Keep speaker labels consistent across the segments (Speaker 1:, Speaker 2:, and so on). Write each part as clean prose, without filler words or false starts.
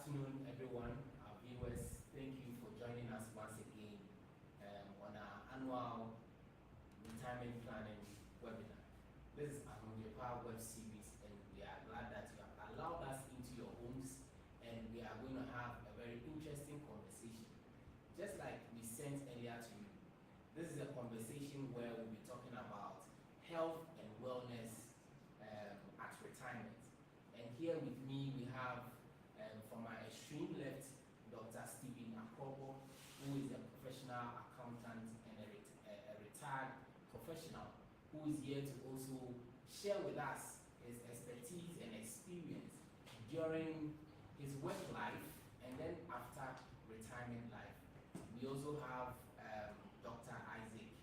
Speaker 1: afternoon, everyone, our viewers. Thank you for joining us once again on our annual retirement planning webinar. This is Ahomgye Pa Series, and we are glad that you have allowed us into your homes, and we are going to have a very interesting conversation. Just like we sent earlier to you, this is a conversation where we'll be talking about health and wellness at retirement. And here with me, we have from my extreme left, Dr. Stephen Akrobo, who is a professional accountant and a retired professional, who is here to also share with us his expertise and experience during his work life and then after retirement life. We also have Dr. Isaac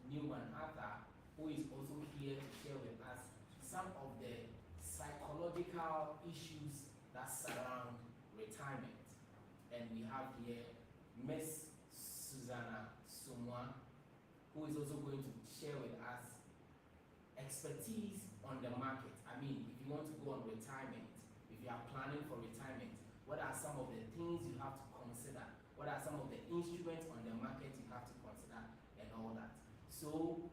Speaker 1: Newman Arthur, who is also here to share with us some of the psychological issues that surround retirement. And we have here Miss Susanna Sumwa, who is also going to share with us expertise on the market. I mean, if you want to go on retirement, if you are planning for retirement, what are some of the things you have to consider? What are some of the instruments on the market you have to consider and all that? So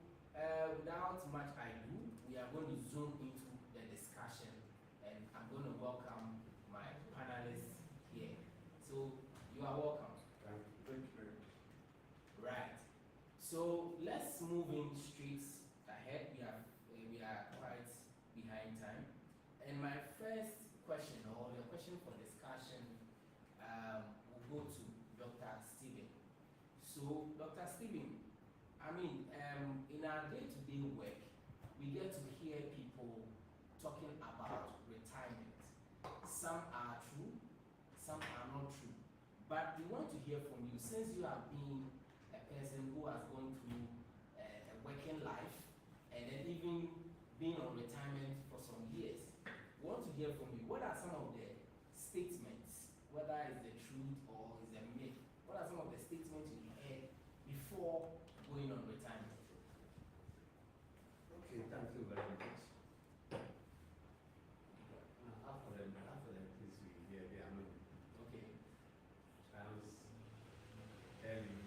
Speaker 1: without much ado, we are going to zoom into the discussion, and I'm going to welcome my panelists here. So you are welcome.
Speaker 2: Thank you very much.
Speaker 1: Right. So let's move in straight ahead. We are quite behind time. And my first question, or the question for discussion, will go to Dr. Stephen. So Dr. Stephen, I mean, in our day-to-day work, we get to hear people talking about retirement. Some are true, some are not true. But we want to hear from you, since you have been a person who has gone through a working life and then even been on retirement for some years. We want to hear from you. What are some of the statements, whether it's the truth or it's a myth, what are some of the statements you heard before going on retirement?
Speaker 2: Okay, thank you very much. After the please we hear the amen.
Speaker 1: Okay.
Speaker 2: Sounds early.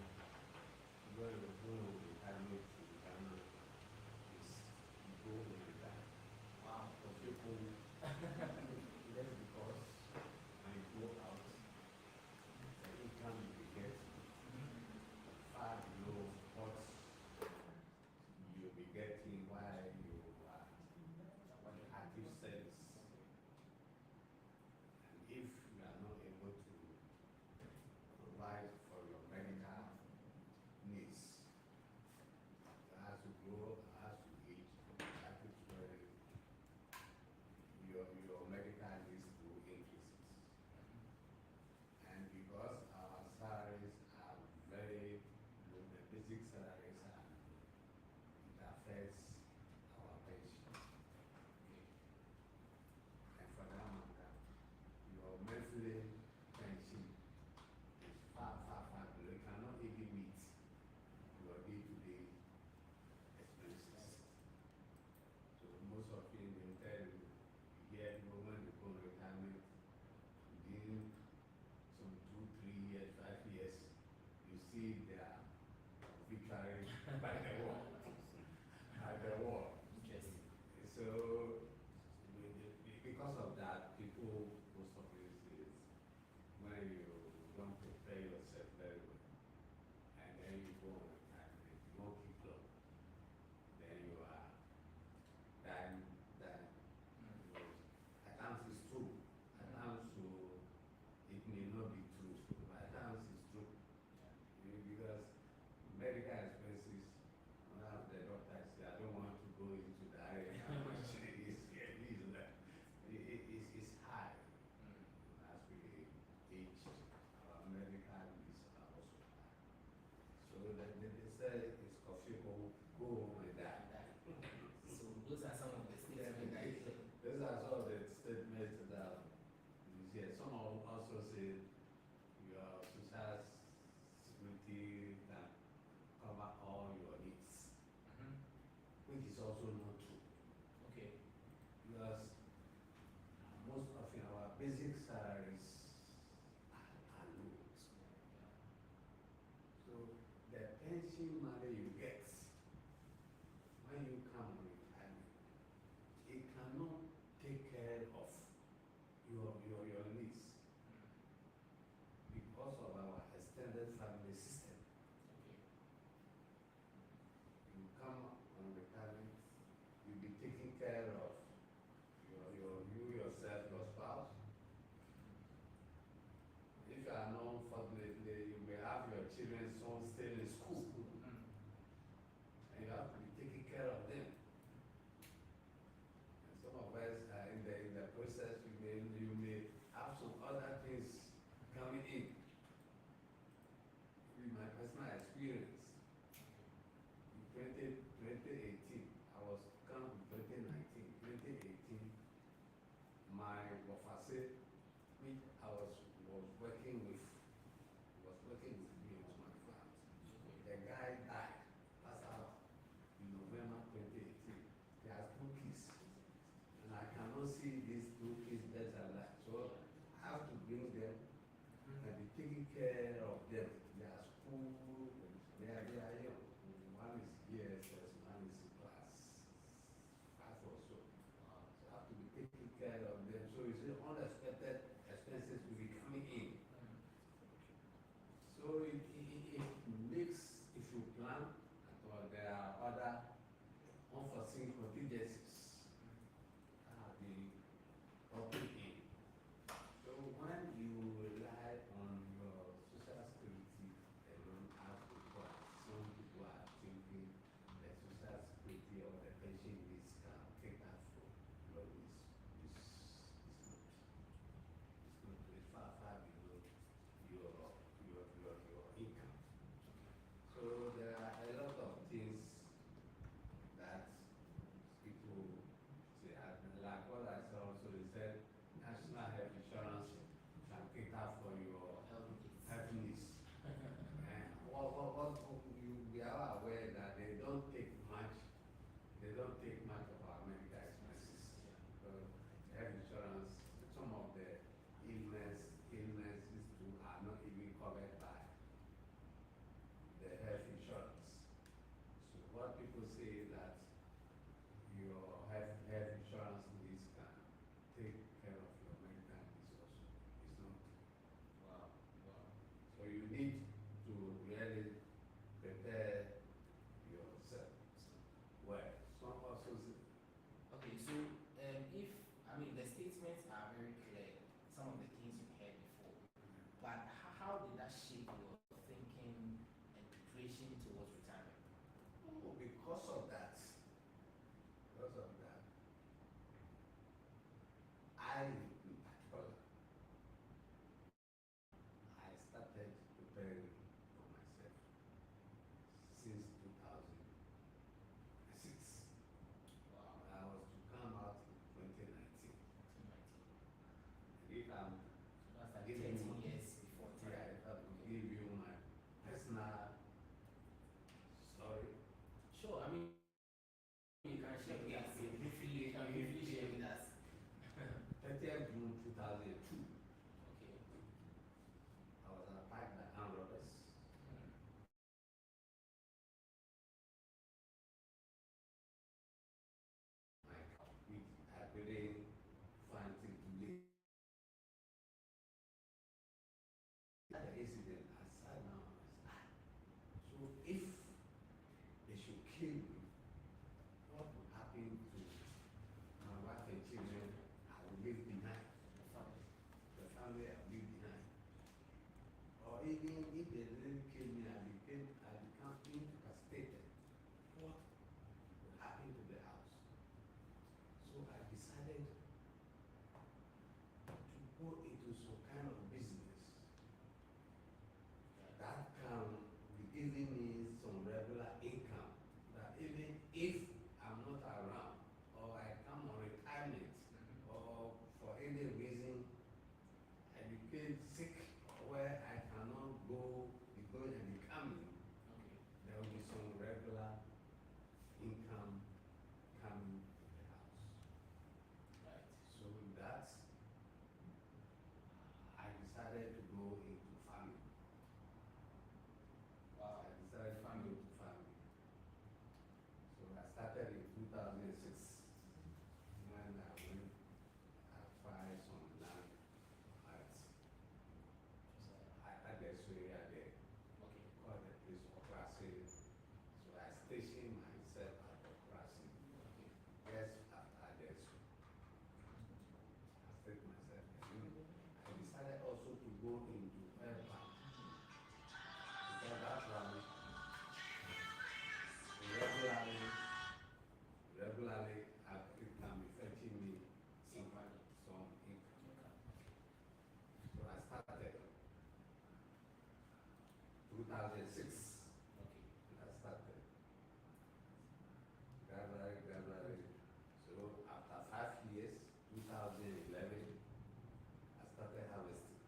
Speaker 2: Going to retirement is go with that.
Speaker 1: Wow.
Speaker 2: For people, just because when you go out, the income you get far below what you'll be getting while you are take much of our medical expenses. Health insurance, some of the illnesses too are not even covered by the health insurance. So what people say is that your health insurance needs can take care of your medical needs also. It's not.
Speaker 1: Wow.
Speaker 2: So you need to really prepare yourself well. Some also say,
Speaker 1: Okay, so if, I mean, the statements are very clear, some of the things you heard before, but how did that shape your thinking and preparation towards retirement?
Speaker 2: oh, because of that, I in particular, I started preparing for myself since 2006.
Speaker 1: Wow.
Speaker 2: I was to come out in 2019. If I'm
Speaker 1: That's like
Speaker 2: giving
Speaker 1: 13
Speaker 2: you,
Speaker 1: years before time.
Speaker 2: yeah, if I will give you my personal story.
Speaker 1: Sure, I mean, you can share with us. You can briefly share with us.
Speaker 2: 30th June 2002,
Speaker 1: Okay.
Speaker 2: I was attacked by armed robbers. I couldn't find it to live. At the incident, I sat down and said, so if they should kill me, what would happen to my wife and children I will leave behind? The family I will leave behind. Or even if they didn't kill me, I become incapacitated. What would happen to the house? So I decided to go into some kind of business that can be giving me some regular income. That even if I'm not around, or I come on retirement, or for any reason I became sick, where I cannot go, be going and be coming,
Speaker 1: Okay.
Speaker 2: there will be some regular income coming to the house.
Speaker 1: Right.
Speaker 2: So with that, I decided to go into farming.
Speaker 1: Wow.
Speaker 2: I decided to go into farming. So I started in 2006 when I went, I acquired some land at the area there.
Speaker 1: Okay.
Speaker 2: Called the place Okrasi. So I stationed myself at Okrasi.
Speaker 1: Okay.
Speaker 2: Yes, after this, I stayed myself. I decided also to go into air plant. Because that one regularly it can be fetching me some income. So I started 2006.
Speaker 1: Okay.
Speaker 2: I started gradually. So after 5 years, 2011, I started harvesting.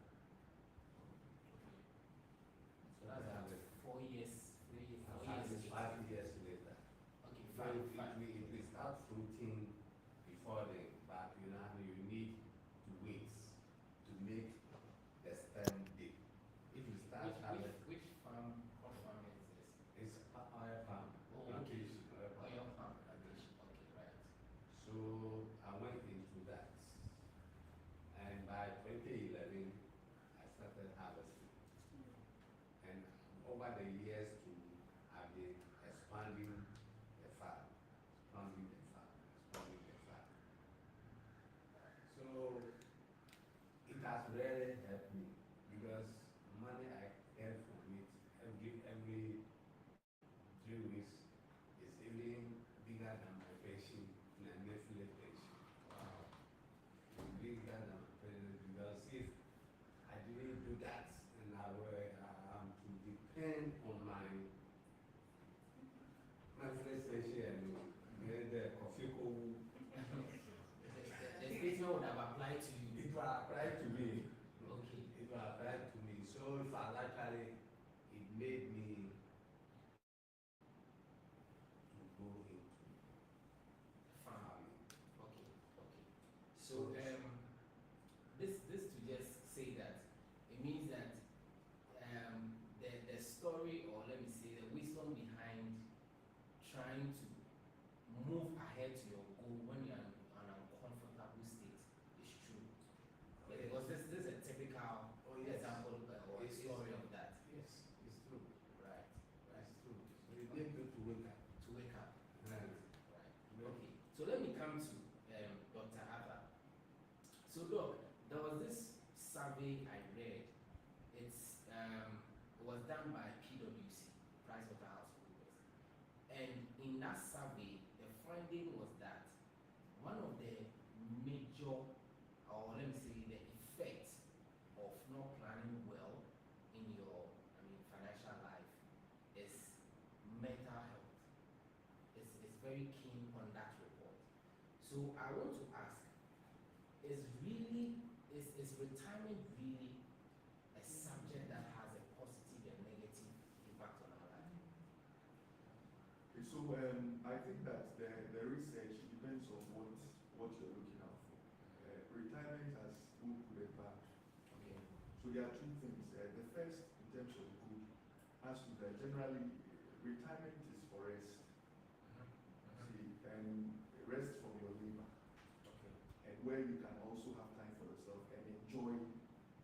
Speaker 1: So that's like 4 years, 3 years, 4 years.
Speaker 2: 5 years later.
Speaker 1: Okay,
Speaker 2: So
Speaker 1: five.
Speaker 2: it will start fruiting before then, but you know you need to wait to make the stem big. If you start harvesting,
Speaker 1: Which farm, what farm is this?
Speaker 2: it's oil palm.
Speaker 1: Oh,
Speaker 2: Plantation, oil palm.
Speaker 1: Oil farm plantation. Okay, right.
Speaker 2: So I went into that, and by 2011, I started harvesting. And over the years, I've been expanding the farm. So it has really helped me because money I get from it every 3 weeks is even bigger than my pension, my Netflix pension.
Speaker 1: Wow.
Speaker 2: It's bigger than my pension because if I didn't do that and I were to depend on my Netflix pension and the coffee co
Speaker 1: The statement would have applied to you.
Speaker 2: it will apply to me.
Speaker 1: Okay.
Speaker 2: It will apply to me. So if I actually, it made me to go into
Speaker 1: when it comes to Dr. Arthur, so look, there was this survey I read. It was done by PwC, PricewaterhouseCoopers, and in that survey, the finding was that one of the major, or let me say, the effects of not planning well in your, financial life is mental health. It's very keen on that report. So I want to ask, is retirement really a subject that has a positive and negative impact on our life?
Speaker 3: Okay, so I think that the research depends on what you're looking out for. Retirement has good and bad.
Speaker 1: Okay.
Speaker 3: So there are two things. The first, in terms of good, has to be generally retirement is for rest. See, and rest from your labor.
Speaker 1: Okay.
Speaker 3: And where you can also have time for yourself and enjoy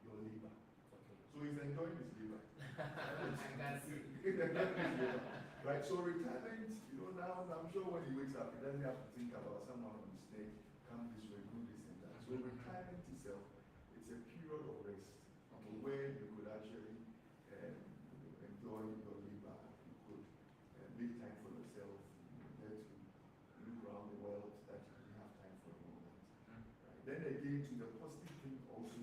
Speaker 3: your labor.
Speaker 1: Okay.
Speaker 3: So he's enjoying his labor.
Speaker 1: I can see.
Speaker 3: Right, so retirement, now I'm sure when he wakes up, he doesn't have to think about someone on his neck, come this way, do this and that. So retirement itself, it's a period of rest, where you could actually enjoy your labor, you could make time for yourself, get to look around the world that you didn't have time for a moment. Right. Then again, to the positive thing also,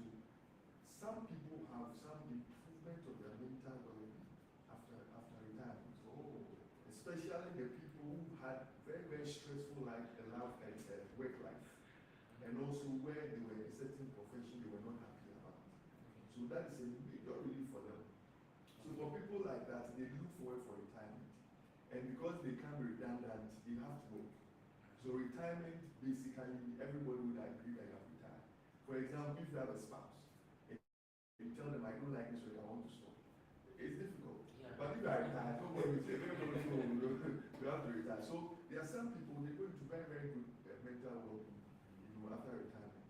Speaker 3: some people have some improvement of their mental well-being after retirement. Especially the people who had very, very stressful life, work life, and also where they were in a certain profession they were not happy about. So that is a major relief for them. So for people like that, they look forward for retirement. And because they can't be redundant, they have to work. So retirement, basically, everybody would agree that you have retired. For example, if you have a spouse, and you tell them, I don't like this work, I want to stop. It's difficult.
Speaker 1: Yeah.
Speaker 3: But if you are retired, don't worry, you have to retire. So there are some people, they go into very, very good mental well-being, after retirement.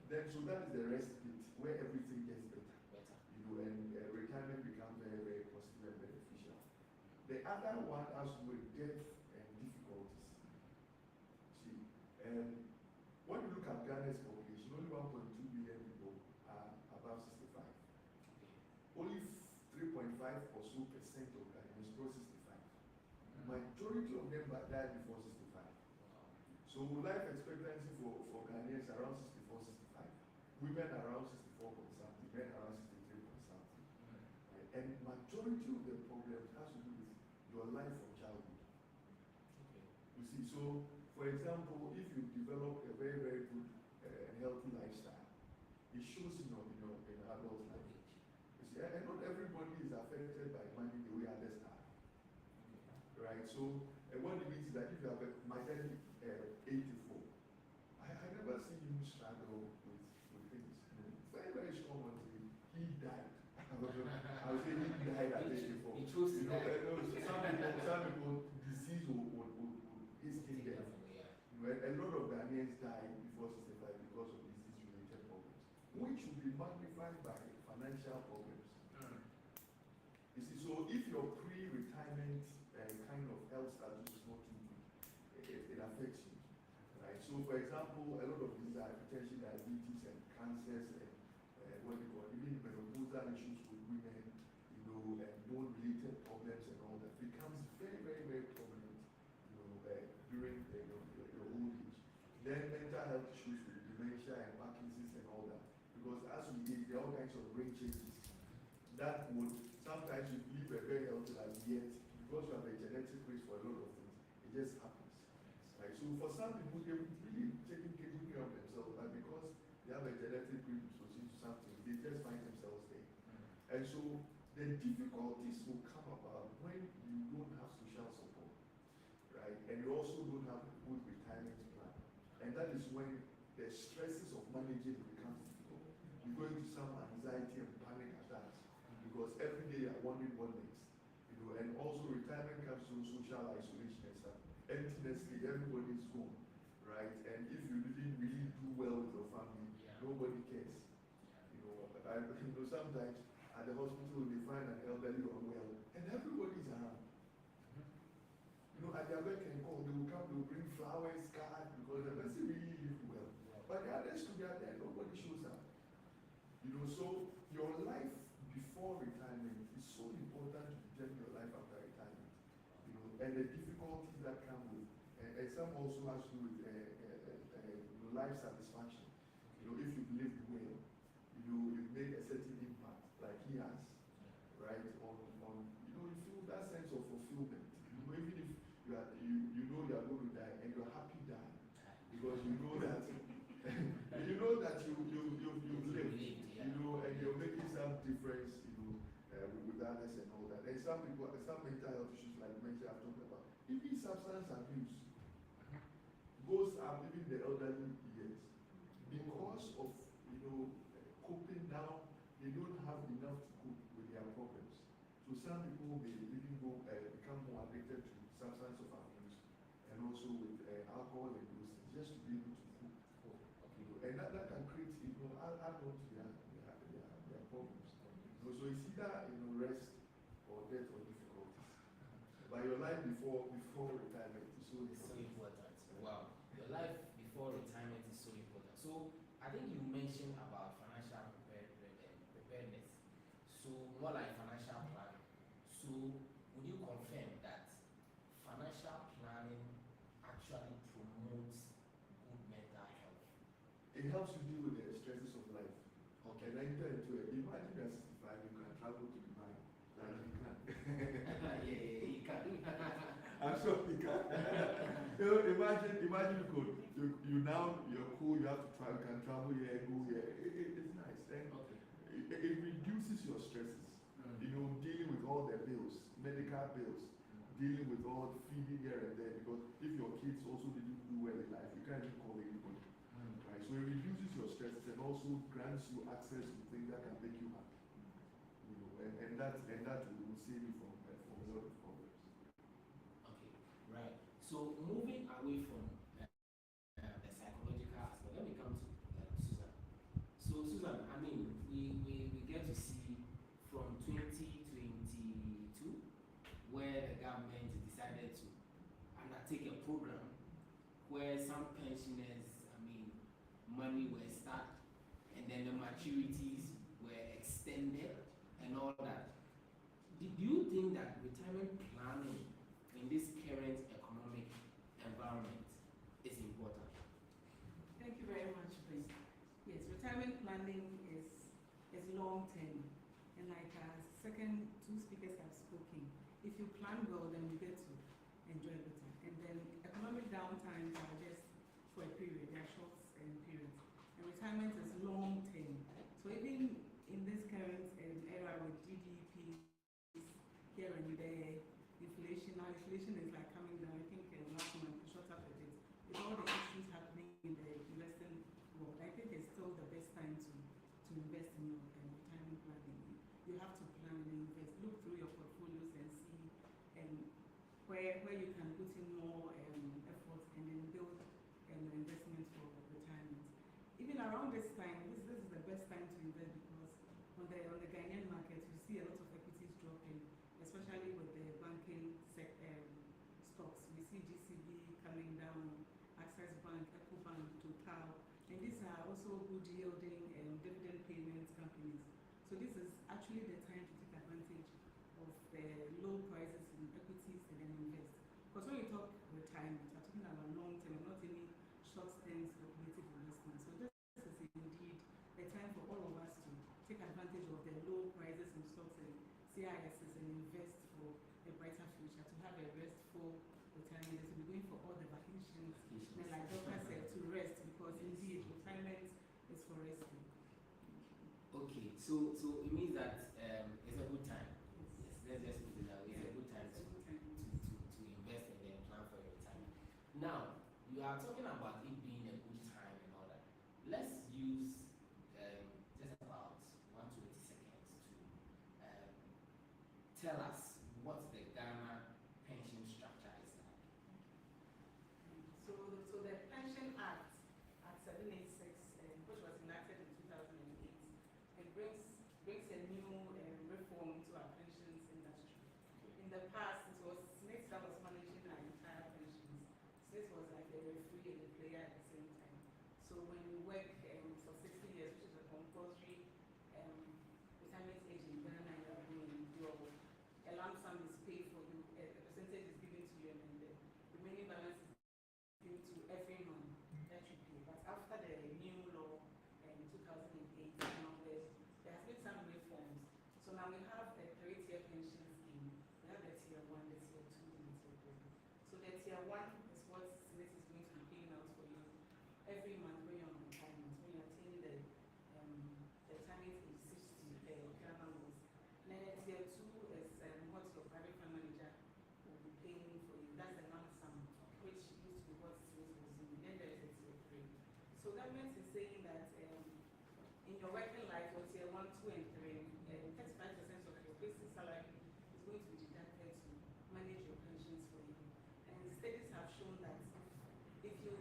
Speaker 3: Then, so that is the rest bit, where everything gets better. And retirement becomes very, very positive and beneficial. The other one has to do with death and difficulties. See, when you look at Ghana's population, only 1.2 billion people are above 65. Only 3.5 or so percent of Ghanaians cross 65. Majority of them died before 65. So life expectancy for Ghanaians around 64, 65. Women around 64 point something, men around 63 point something. Right? And majority of the problems has to do with your life from childhood. You see, so for example, if you develop a very, very good and healthy lifestyle, it shows in adult life. You see, and not everybody is affected by money the way others are. Right? So what it means is that if you have my dad 84, I never see him struggle with things. Very, very strong until he died. I would say he died at 84.
Speaker 1: He chose to die.
Speaker 3: Some people disease would hasten death. A lot of Ghanaians die before 65 because of disease-related problems, which will be magnified by financial problems. You see, so if your pre-retirement kind of health status is not too good, it affects you. Right? So, for example, a lot of these are hypertension, diabetes, and cancers, and even menopausal issues with women, and bone-related problems and all that becomes very, very, very prominent, during your old age. Then mental health issues with dementia and Parkinson's and all that, because as we age, there are all kinds of brain changes that would sometimes you live a very healthy life, yet because you have a genetic risk for a lot of things, it just happens. Right? So for some people, they would really taking care of themselves, but because they have a genetic predisposition to something, they just find themselves there. And so the difficulties will come about when you don't have social support, right? And you also don't have a good retirement plan. And that is when the stresses of managing becomes difficult. You go into some anxiety and panic attacks because every day you're wondering what next. And also retirement comes through social isolation and stuff. Emptiness, everybody's home, right? And if you didn't really do well with your family, nobody cares. Sometimes at the hospital they find an elderly unwell, and everybody's around. At their work and call, they will come, they will bring flowers, cards, because so your life before retirement is so important to determine your life after retirement. And the difficulties that come with, and some also has to do with life satisfaction. If you've lived well, you've made a certain impact, like he has, right? On you feel that sense of fulfillment. Even if you are you are going to die and you're happy dying, because you know that you've lived, and you're making some difference, with others and all that. And some people, some mental health issues like mental I've talked about, even substance abuse goes up even the elderly years because of coping now. They don't have enough to cope with their problems. So some people may even become more addicted to substance of abuse and also with alcohol and those things, just to be able to cope. And that can create, add on to their problems. So it's either rest or death or difficulties. But your life before retirement is so
Speaker 1: important. Wow, your life before retirement is so important. So I think you mentioned about financial preparedness. So more like financial planning. So would you confirm that financial planning actually promotes good mental health?
Speaker 3: It helps you deal with the stresses of life.
Speaker 1: Okay.
Speaker 3: And enter into it. Imagine you're 65, you can travel to Dubai. Like you can.
Speaker 1: Yeah, you can.
Speaker 3: I'm sure you can. Imagine you're cool, you have to travel, you can travel here, go here. It's nice. And it reduces your stresses. Dealing with all the bills, medical bills, dealing with all the feeding here and there, because if your kids also didn't do well in life, you can't even call anybody. Right? So it reduces your stresses and also grants you access to things that can make you happy. And that will save you from a lot of problems.
Speaker 1: Okay, right. So moving away from the psychological aspect, let me come to Susan. So Susan, I mean, we get to see from 2022 where the government decided to undertake a program where some pensioners, money were stuck, and then the maturities were extended and all that. Do you think that retirement planning in this current economic environment is important?
Speaker 4: Thank you very much, Prince. Yes, retirement planning is long term, and like second two speakers have spoken, if you plan well, then you get to enjoy better. And then economic downtimes are just for a period, they are short periods. And retirement is long term. So even in this current era with GDP here and there, inflation is like coming down. I think last month it shot up a bit. With all the issues happening in the Western world, I think it's still the best time to invest in your retirement planning. You have to plan and invest. Look through your portfolios and see where you can put in more effort and then build investment for retirement. Even around this time, this is the best time to invest because on the Ghanaian market, you see a lot of equities dropping, especially with the banking stocks. We see GCB coming down, Access Bank, EcoBank, Total, and these are also good yielding dividend payment companies. So this is actually the time to take advantage of the low prices in equities and then invest. Because when you talk retirement, we're talking about long term, not any short-term speculative investment. So this is indeed the time for all of us to take advantage of the low prices in stocks and CISs and invest for a brighter future, to have a restful retirement, to be going for all the vacations. And like Dr. said, to rest, because indeed retirement is for resting.
Speaker 1: Okay, so it means that it's a good time. Yes, let's just put it that way. It's a good time to invest and then plan for your retirement. Now, you are talking about it being a good time and all that. Let's use just about 1 to 80 seconds to tell us what the Ghana pension structure is like.
Speaker 4: So the Pension Act 786, which was enacted in 2008, it brings a new reform to our pensions industry. Okay. In the past, it was Smith that was managing our entire pensions. Smith was like the referee and the player at the same time. So when you work for 60 years, which is a compulsory Now we have a 3-tier pension scheme. We have the tier 1, the tier 2, and the tier 3. So the tier 1 is what SIC is going to be paying out for you every month when you're on retirement, when you attain the retirement age 60, the Ghana laws. And then the tier 2 is what your private fund manager will be paying for you. That's the lump sum, which used to be what SIC was doing. Then there is a tier 3. So government is saying that in your working life, your tier 1, 2, and 3, 35% of your basic salary is going to be deducted to manage your pensions for you. And studies have shown that if you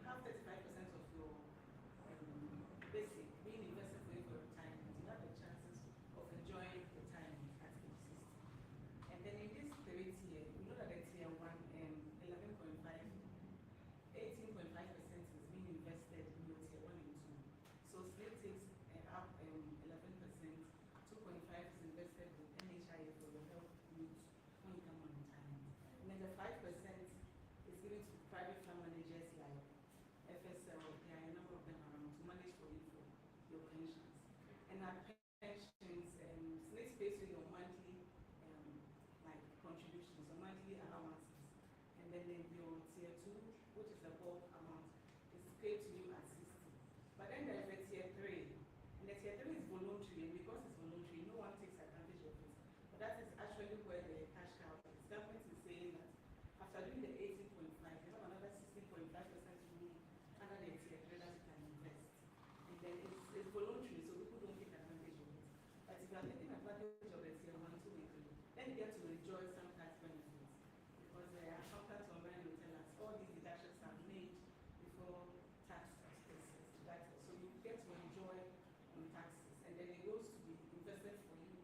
Speaker 4: have 35% of your basic being invested for you for retirement, you have the chances of enjoying retirement at age 60. And then in this 3rd tier, we know that the tier 1, 18.5% is being invested in your tier 1 and 2. So SIC takes up 11%, 2.5 is invested with NHIA for your health needs when you come on retirement. And then the 5% is given to private fund managers like FSL. There are a number of them around to manage for you for your pensions. And our pensions, SIC pays you your monthly like contributions or monthly allowances. And then your tier 2, which is the bulk amount, is paid to you at 60. But then there is a tier 3. And the tier 3 is voluntary, and because it's voluntary, no one takes advantage of it. But that is actually where the cash cow is. Government is saying that after doing the 18.5, you have another 16.5% room under the tier 3 that you can invest. And then it's voluntary, so people don't take advantage of it. But if you are taking advantage of the tier 1, 2, and 3, then you get to enjoy some tax benefits. Because the accountant online will tell us all these deductions are made before tax is deducted. So you get to enjoy on taxes, and then it goes to be invested for you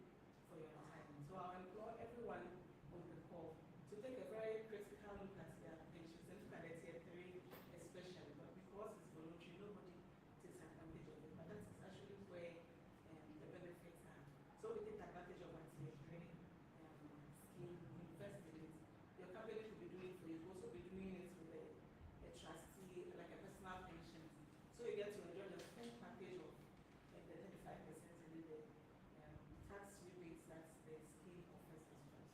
Speaker 4: for your retirement. So I'll implore everyone on the call to take a very critical look at their pensions and look at the tier 3 especially. But because it's voluntary, nobody takes advantage of it. But that is actually where the benefits are. So we take advantage of our tier 3 scheme, invest in it. Your company could be doing it for you. You also be doing it with a trustee, like a personal pension. So you get to enjoy the full package of the 35% and then the tax rebates that the scheme offers as well.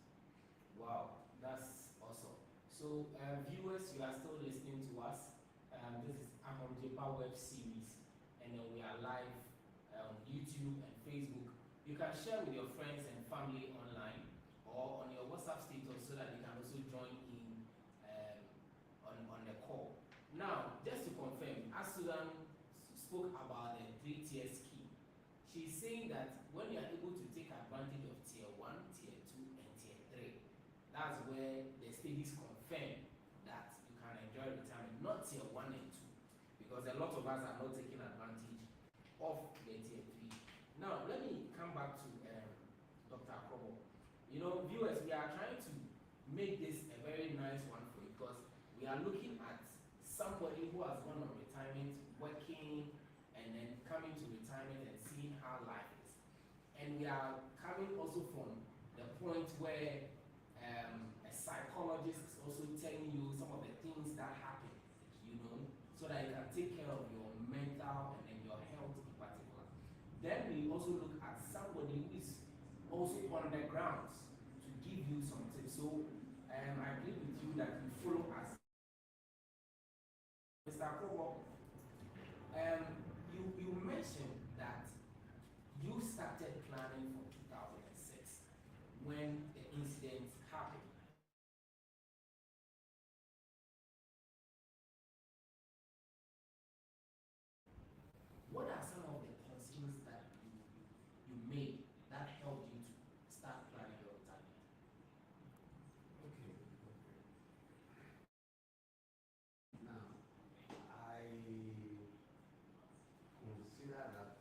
Speaker 1: Wow, that's awesome. So viewers, you are still listening to us. This is Ahomgye Pa Web Series, and then we are live on YouTube and Facebook. You can share with your friends and family online or on your WhatsApp status so that they can also join in on the call. Now, just to confirm, as Susan spoke about the 3-tier scheme, she's saying that when you are able to take advantage of tier 1, tier 2, and tier 3, that's where the studies confirm that you can enjoy retirement, not tier 1 and 2, because a lot of us are not taking advantage of the tier 3. Now, let me come back to Dr. Akrobo. You know, viewers, we are trying to make this a very nice one for you because we are looking at somebody who has gone on retirement, working, and then coming to retirement and seeing how life is. And we are coming also from the point where a psychologist is also telling you some of the things that happen, you know, so that you can take care of your mental and then your health in particular. Then we also look at somebody who is also on the grounds to give you some tips. So I agree with you that you follow us. Mr. Akrobo, you mentioned that you started planning for 2006 when the incident happened. What are some of the decisions that you made that helped you to start planning your retirement?
Speaker 2: Okay. Now, I consider that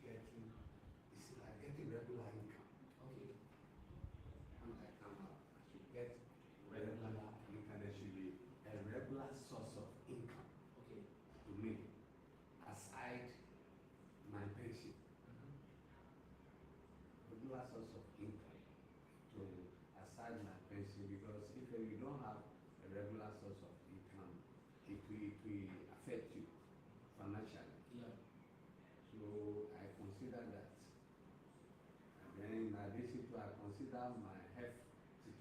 Speaker 2: it's like getting regular income.
Speaker 1: Okay.
Speaker 2: When I come out, I should get regular income. There should be a regular source of income
Speaker 1: Okay.
Speaker 2: to me, aside my pension. Regular source of income to aside my pension, because if you don't have a regular source of income, it will affect you financially.
Speaker 1: Yeah.
Speaker 2: So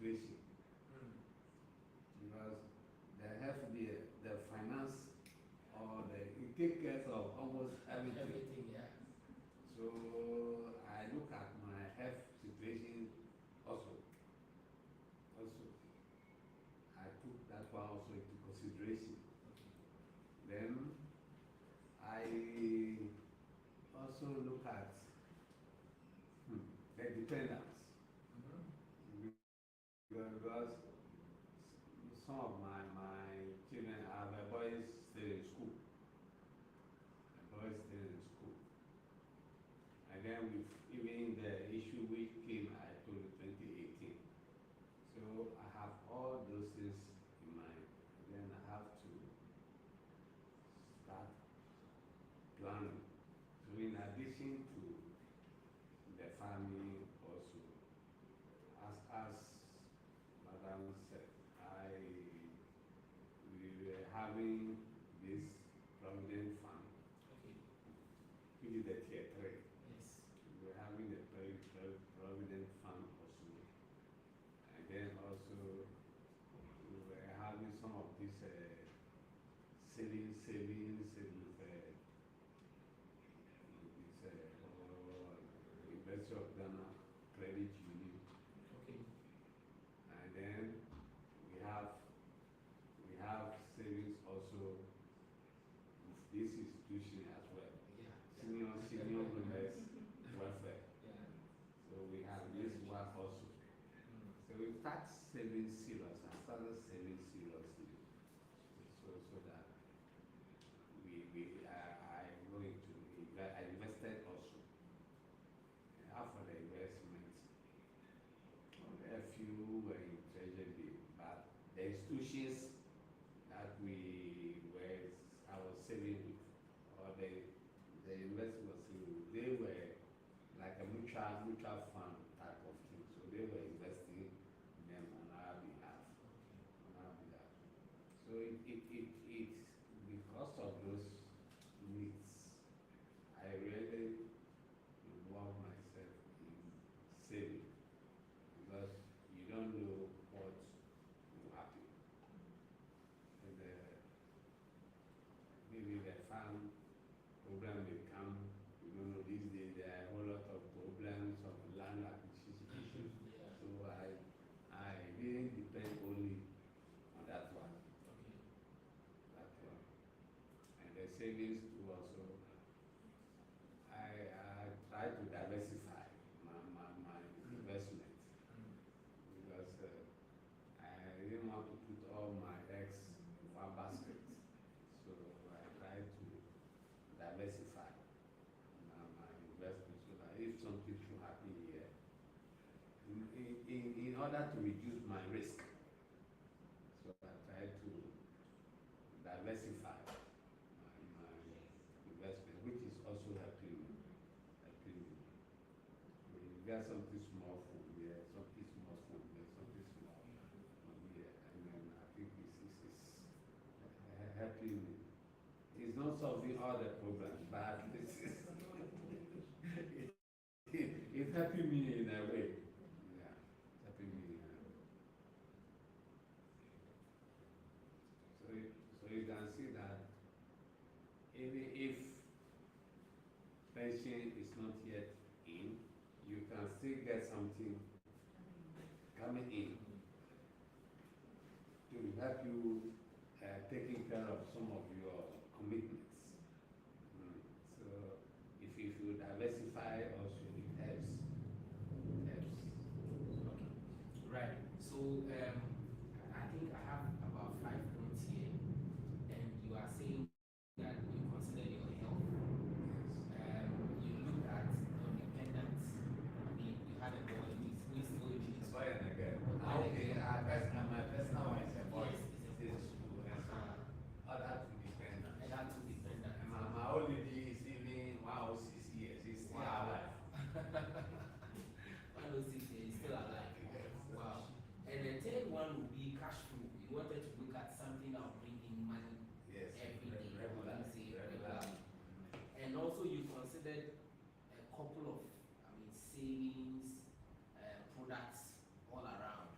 Speaker 2: situation. Because they have the finance or it take care of almost everything.
Speaker 1: Everything, yeah.
Speaker 2: So I look at my health situation also. I took that one also into consideration. Then I also look at the dependents. Because some of my children are my boys still in school. And then with even the issue which came, I told you 2018. So I have all those things in mind. And then I have to start planning. So in addition to the family also, as Madam said, we were having this provident fund, which is the tier 3.
Speaker 1: Yes.
Speaker 2: We were having the provident fund also, and then also we were having some of these savings with University of Ghana Credit Union.
Speaker 1: Okay.
Speaker 2: And then we have savings also with this institution as well.
Speaker 1: Yeah.
Speaker 2: Senior members welfare.
Speaker 1: Yeah.
Speaker 2: So we have this one also. So we start saving serious. I started saving seriously. So that I'm going to invest. I invested also. After the investment, a few were in treasury, but the institutions that I was saving with, or the investment was saving, they were like a mutual fund type of thing. So they were investing them on our behalf. So it because of those needs, I really involve myself in saving, because you don't know what will happen. And maybe the farm program may come. You don't know, these days there are a whole lot of problems of land acquisition issues.
Speaker 1: Yeah.
Speaker 2: So I didn't depend only on that one.
Speaker 1: Okay.
Speaker 2: That one. And the savings too also, I try to diversify my investment, because I didn't want to put all my eggs in one basket. So I try to diversify my investment, so that if something should happen here, in order to reduce my risk, so I try to diversify my investment, which is also helping me. You get something small from here, something small from there, something small from here, and then I think it's helping me. It's not solving all the problems, but it's helping me in a way. Yeah, it's helping me in a way. So you can see that even if pension is not yet in, you can still get something coming in to help you taking care of some of your commitments. So if you diversify also, it helps.
Speaker 1: Okay. Right. So I think I have about 5 points here, and you are saying that you consider your health. You looked at your dependents. You had a boy who is still in
Speaker 2: It's
Speaker 1: school.
Speaker 2: fine again.
Speaker 1: Okay.
Speaker 2: My personal one is a boy.
Speaker 1: Yes, it's a
Speaker 2: It's school, and other two dependents.
Speaker 1: And that's two dependents.
Speaker 2: And my old lady is even 106 years. He's still alive.
Speaker 1: 106 years, still alive. Wow. And the third one would be cash flow. You wanted to look at something that will bring in money
Speaker 2: Yes,
Speaker 1: every day.
Speaker 2: regular.
Speaker 1: Let me say regularly. And also you considered a couple of, savings products all around,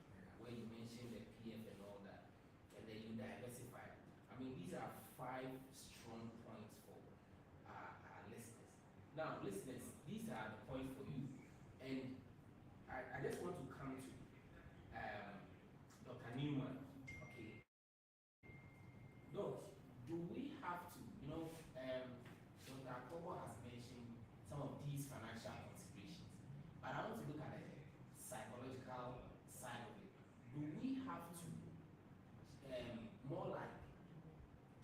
Speaker 1: I mean, these are 5 strong points for our listeners. Now, listeners, these are the points for you. And I just want to come to Dr. Newman. Okay. Doc, do we have to, Dr. Akobo has mentioned some of these financial considerations, but I want to look at the psychological side of it. Do we have to more like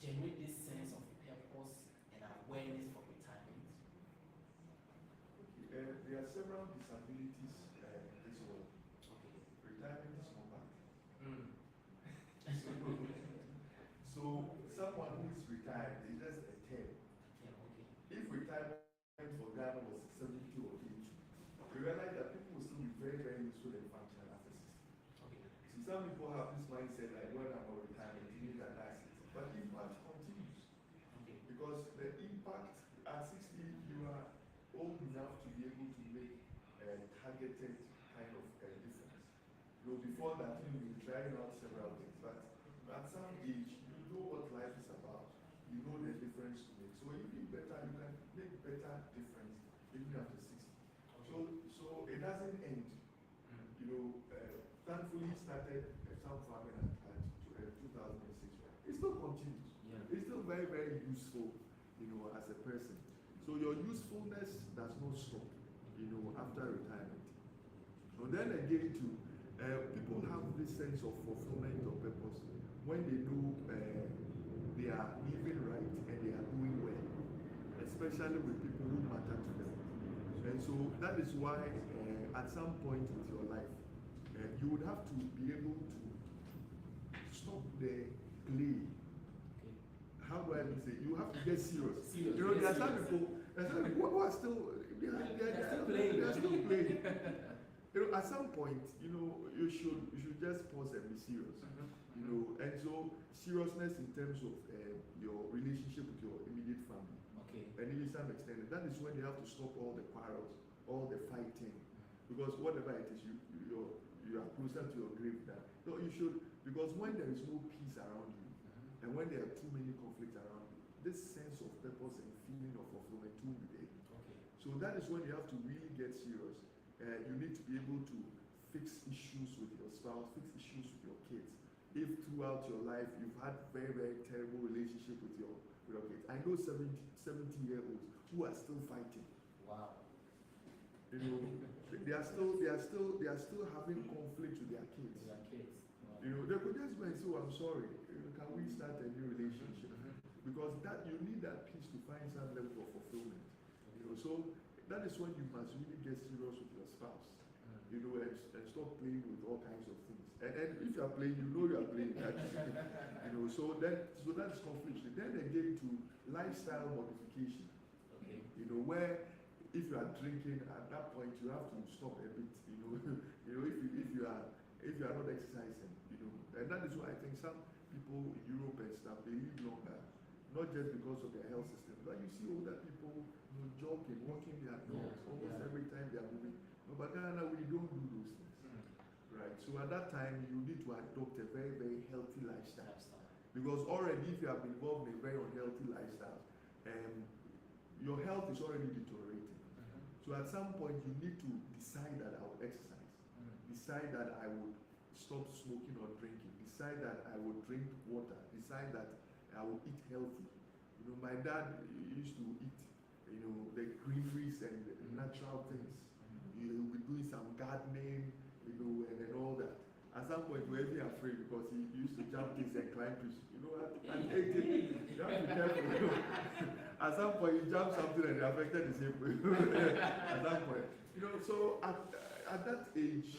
Speaker 1: generate this sense of purpose and awareness for retirement?
Speaker 3: Okay, there are several disabilities in this world.
Speaker 1: Okay.
Speaker 3: Retirement is not bad.
Speaker 1: Mm.
Speaker 3: So someone who is retired is just a term.
Speaker 1: Yeah, okay.
Speaker 3: If retirement for Ghana was 70 or 80, you realize that people will still be very, very useful and functional after 60.
Speaker 1: Okay.
Speaker 3: So some people have this mindset like when I'm on retirement, you need an asset. But impact continues.
Speaker 1: Okay.
Speaker 3: Because the impact at 60, you are old enough to be able to make a targeted kind of difference. Before that, you've been trying out several things, but at some age, you know what life is about. You know the difference to make. So if you better, you can make better difference even after 60.
Speaker 1: Okay.
Speaker 3: So it doesn't end. Thankfully, it started some farming at 2006. It still continues.
Speaker 1: Yeah.
Speaker 3: It's still very, very useful, as a person. So your usefulness does not stop, after retirement. And then again, too, people have this sense of fulfillment or purpose when they know they are living right and they are doing well, especially with people who matter to them. And so that is why at some point with your life, you would have to be able to stop the play.
Speaker 1: Okay.
Speaker 3: How do I even say? You have to get serious.
Speaker 1: Serious.
Speaker 3: There are some people who are still playing. At some point, you should just pause and be serious. And so seriousness in terms of your relationship with your immediate family.
Speaker 1: Okay.
Speaker 3: And even some extent, that is when you have to stop all the quarrels, all the fighting, because whatever it is, you are closer to your grave than. No, you should, because when there is no peace around you, and when there are too many conflicts around you, this sense of purpose and feeling of fulfillment will be there.
Speaker 1: Okay.
Speaker 3: So that is when you have to really get serious. You need to be able to fix issues with your spouse, fix issues with your kids. If throughout your life you've had very, very terrible relationship with your kids. I know 70-year-olds who are still fighting.
Speaker 1: Wow.
Speaker 3: They are still having conflict with their kids.
Speaker 1: With their kids. Wow.
Speaker 3: They could just go and say, "Oh, I'm sorry. Can we start a new relationship?" Because that you need that peace to find some level of fulfillment. So that is when you must really get serious with your spouse. And stop playing with all kinds of things. And if you are playing, you are playing. So that is conflict. Then again to lifestyle modification.
Speaker 1: Okay.
Speaker 3: Where if you are drinking at that point, you have to stop a bit. If you are not exercising, and that is why I think some people in Europe and stuff they live longer, not just because of their health system, but you see older people jogging, walking their dogs almost every time they are moving. No, but Ghana, we don't do those things. Right? So at that time, you need to adopt a very, very healthy lifestyle. Because already, if you have been involved in a very unhealthy lifestyle, your health is already deteriorating. So at some point, you need to decide that I will exercise. Decide that I would stop smoking or drinking. Decide that I would drink water. Decide that I will eat healthy. My dad used to eat, the greeneries and the natural things. He will be doing some gardening, and all that. At some point, we were even afraid because he used to jump things and climb trees. At 18, you have to be careful. At some point, you jump something and it affected the same way. At that point, so at that age,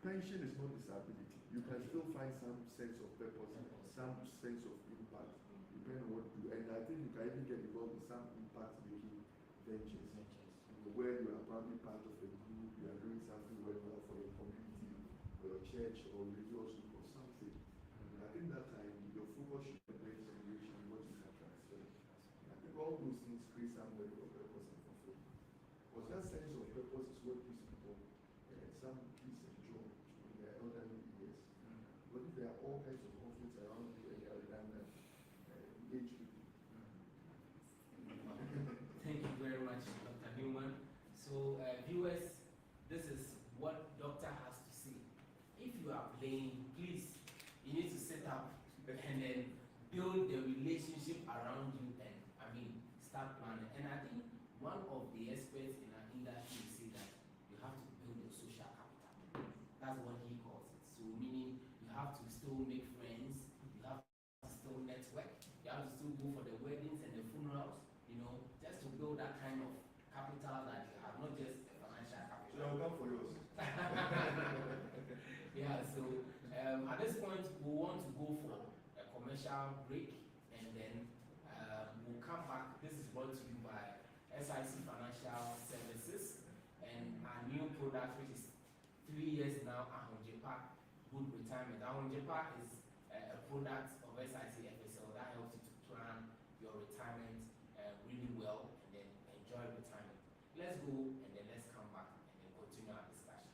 Speaker 3: pension is not disability. You can still find some sense of purpose, some sense of impact, depending on what you do. And I think you can even get involved in some impact-making ventures. Where you are probably part of a group, you are doing something well for your community, or your church, or religious group, or something. I think that time your focus should be on next generation, what you can transfer. I think all those things create some level of purpose and fulfillment. Because that sense of purpose is what gives people some peace and joy in their elderly years. But if there are all kinds of conflicts around you and you are
Speaker 1: build the relationship around you and start planning. And I think one of the experts in our industry will say that you have to build your social capital. That's what he calls it. So meaning you have to still make friends, you have to still network, you have to still go for the weddings and the funerals, just to build that kind of capital that you have, not just a financial capital.
Speaker 3: So I'll come for yours.
Speaker 1: Yeah, so at this point we want to go for a commercial break, and then we'll come back. This is brought to you by SIC Financial Services and our new product, which is 3 years now, Ahomgye Pa Good Retirement. Ahomgye Pa is a product of SIC-FSL that helps you to plan your retirement really well and then enjoy retirement. Let's go and then let's come back and then continue our discussion.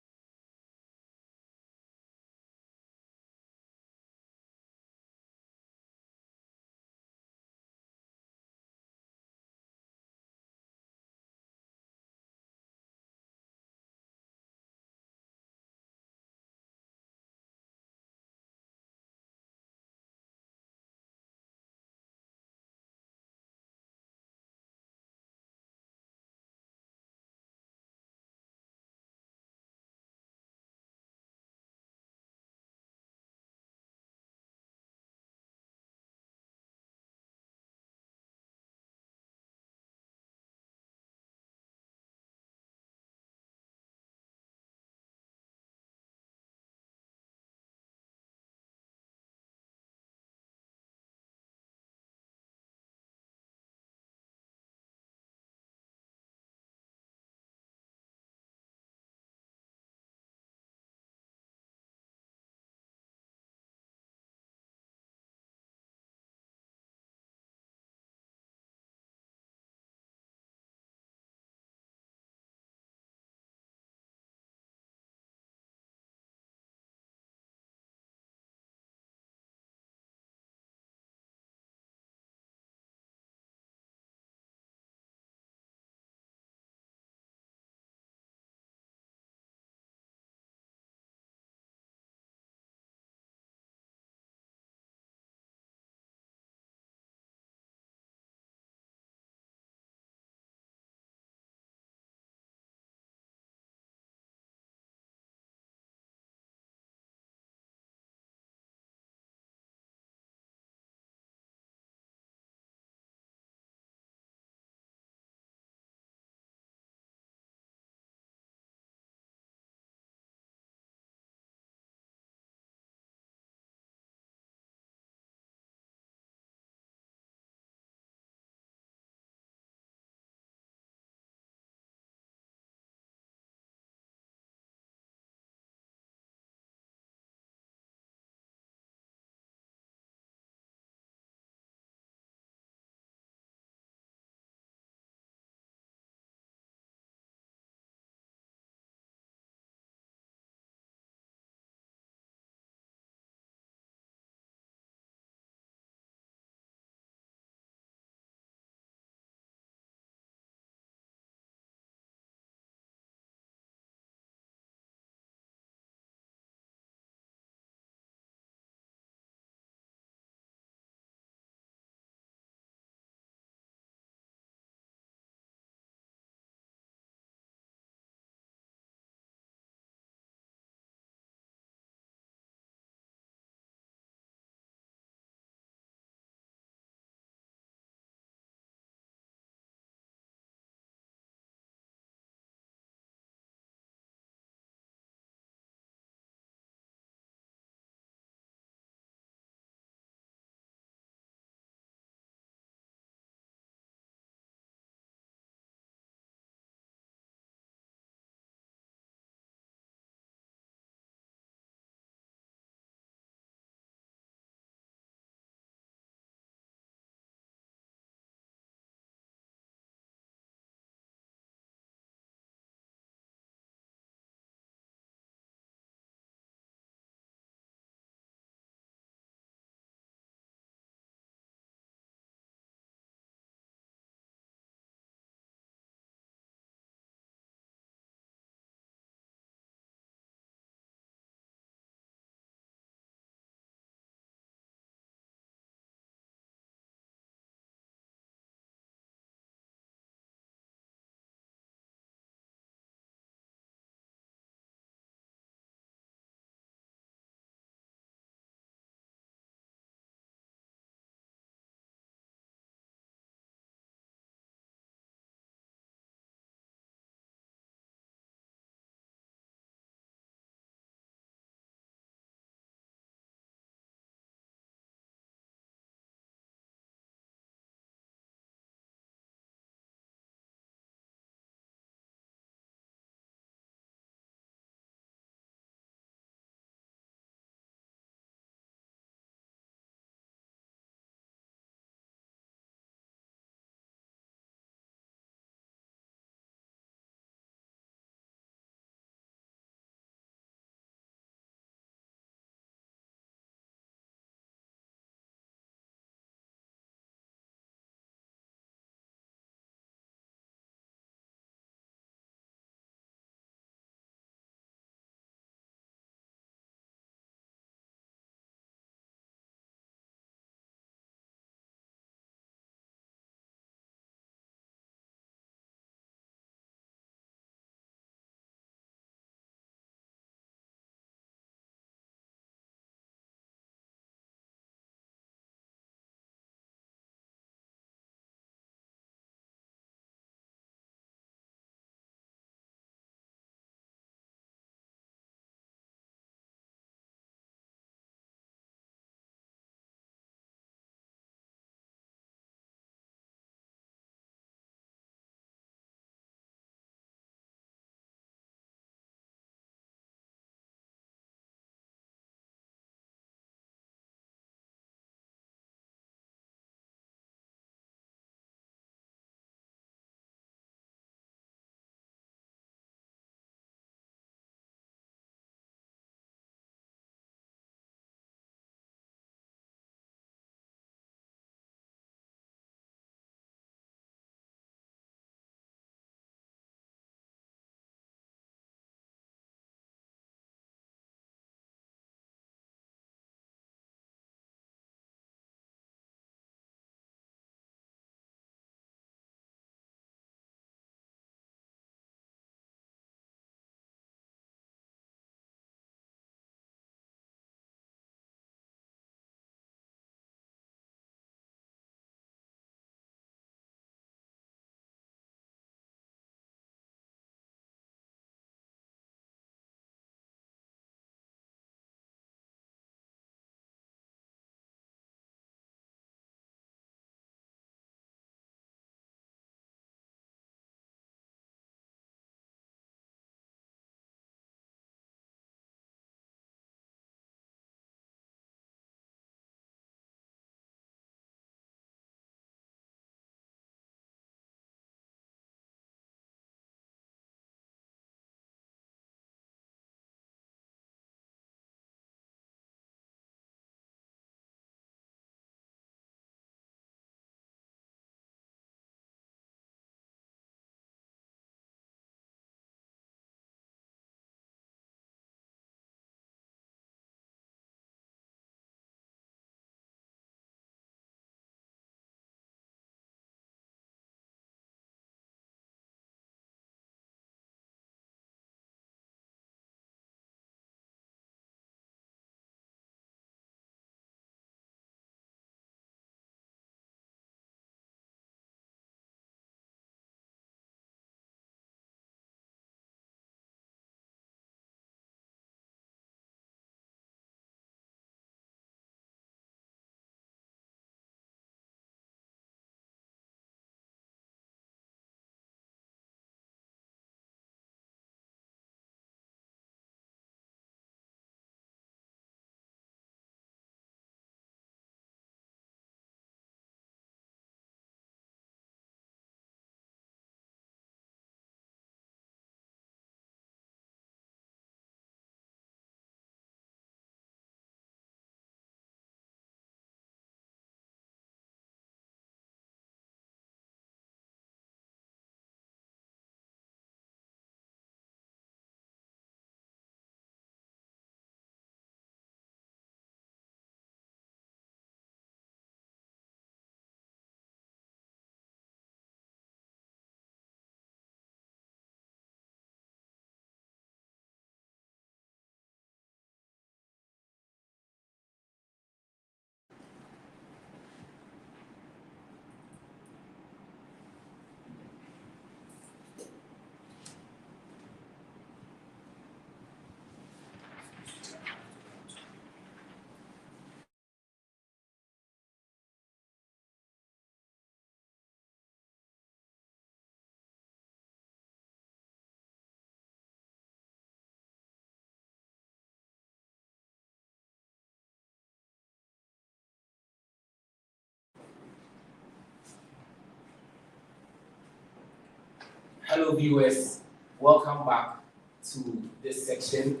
Speaker 1: Hello viewers, welcome back to this section.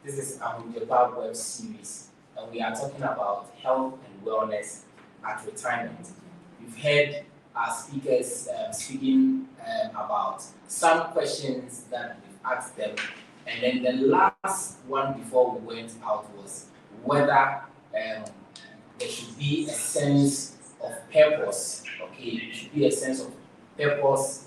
Speaker 1: This is Ahomgye Pa Series, and we are talking about health and wellness at retirement. You've heard our speakers speaking about some questions that we've asked them, and then the last one before we went out was whether there should be a sense of purpose. Okay, there should be a sense of purpose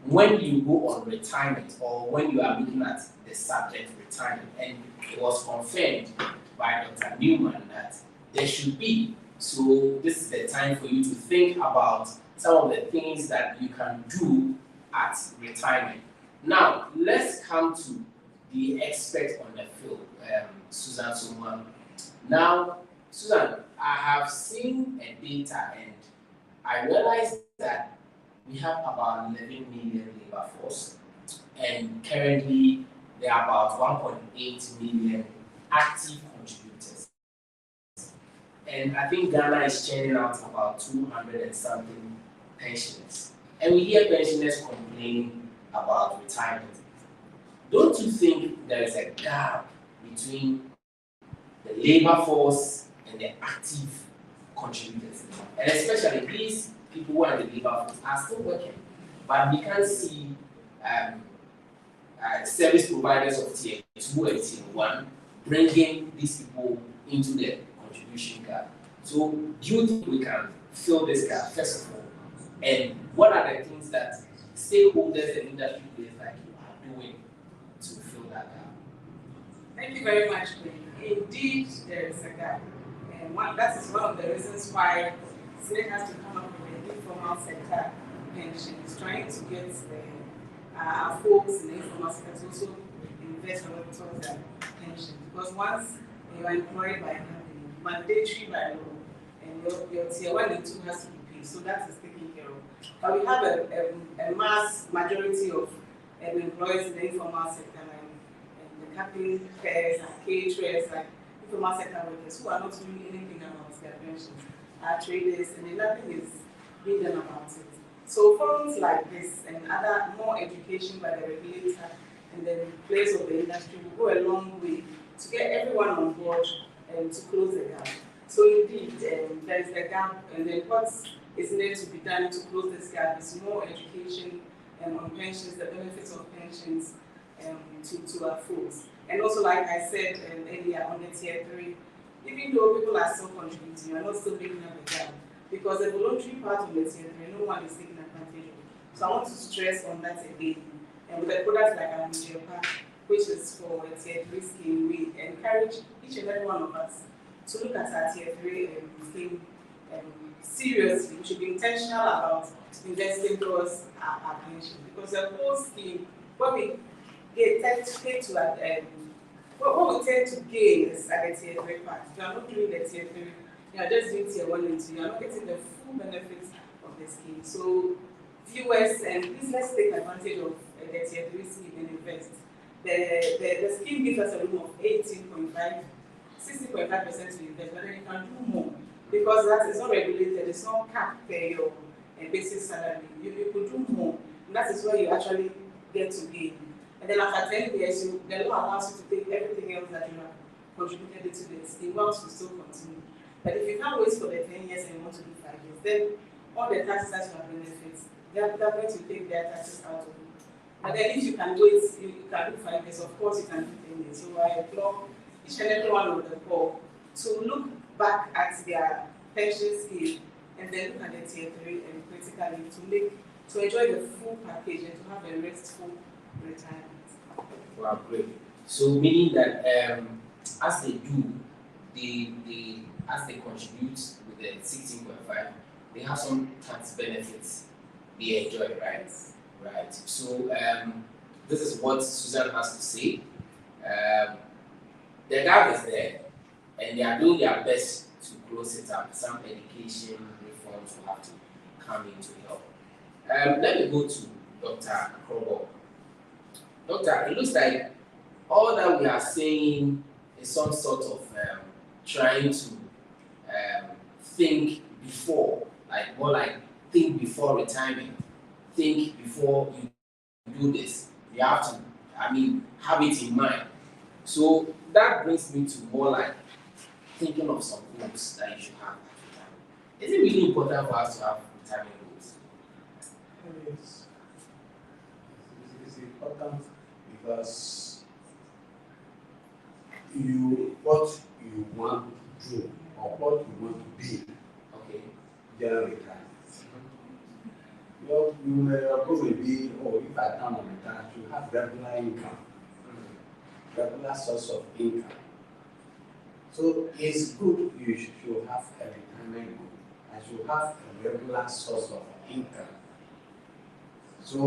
Speaker 1: when you go on retirement or when you are looking at the subject retirement. And it was confirmed by Dr. Newman that there should be. So this is the time for you to think about some of the things that you can do at retirement. Now, let's come to the expert on the field, Susan Sumwan. Now, Susan, I have seen a data and I realized that we have about 11 million labor force, and currently there are about 1.8 million active contributors. And I think Ghana is churning out about 200 and something pensioners. And we hear pensioners complaining about retirement. Don't you think there is a gap between the labor force and the active contributors? And especially these people who are in the labor force are still working, but we can't see service providers of tier 2 and tier 1 bringing these people into the contribution gap. So do you think we can fill this gap first of all? And what are the things that stakeholders and industry players like you are doing to fill that gap?
Speaker 4: Thank you very much, Queen. Indeed, there is a gap. And that is one of the reasons why SIC has to come up with an informal sector pensions, trying to get our folks in the informal sector to also invest towards their pension. Because once you are employed by a company, mandatory by law, and your tier 1 and 2 has to be paid, so that is taken care of. But we have a mass majority of employees in the informal sector, like the carpenters, like caterers, like informal sector workers who are not doing anything about their pensions, are traders, and then nothing is being done about it. So forums like this and other more education by the regulator and the players of the industry will go a long way to get everyone on board and to close the gap. So indeed, there is a gap, and then what is needed to be done to close this gap is more education on pensions, the benefits of pensions to our folks. And also, like I said earlier, on the tier 3, even though people are still contributing, you are not still making up a gap, because the voluntary part of the tier 3, no one is taking advantage of it. So I want to stress on that again. And with a product like Ahomgye Pa, which is for a tier 3 scheme, we encourage each and every one of us to look at our tier 3 scheme seriously. We should be intentional about investing towards our pension, because the whole scheme, what we tend to gain is at the tier 3 part. If you are not doing the tier 3, you are just doing tier 1 and 2. You are not getting the full benefits of the scheme. So viewers, and please let's take advantage of the tier 3 scheme and invest. The scheme gives us a room of 60.5% to invest, but then you can do more, because that is not regulated, it's not capped per your basic salary. You could do more, and that is where you actually get to gain. And then after 10 years, the law allows you to take everything else that you have contributed to the scheme whilst you still continue. But if you can't wait for the 10 years and you want to do 5 years, then all the taxes that you have benefits, the government will take their taxes out of it. But then if you can wait, you can do 5 years, of course you can do 10 years. So I applaud each and every one of the poor to look back at their pension scheme and then look at the tier 3 and critically to enjoy the full package and to have a restful retirement.
Speaker 1: Wow, great. So meaning that as they do, as they contribute with the 16.5, they have some tax benefits they enjoy, right? Right. So this is what Susan has to say. The gap is there, and they are doing their best to close it up. Some education reforms will have to come in to help. Let me go to Dr. Krobo. Doctor, it looks like all that we are saying is some sort of trying to think before, like more like think before retirement, think before you do this. You have to, have it in mind. So that brings me to more like thinking of some goals that you should have at retirement. Is it really important for us to have retirement goals?
Speaker 2: It's important because what you want to do or what you want to be
Speaker 1: Okay.
Speaker 2: during retirement. Your goal will be, if I come on retirement, you have regular income, regular source of income. So it's good you should have a retirement goal. I should have a regular source of income. So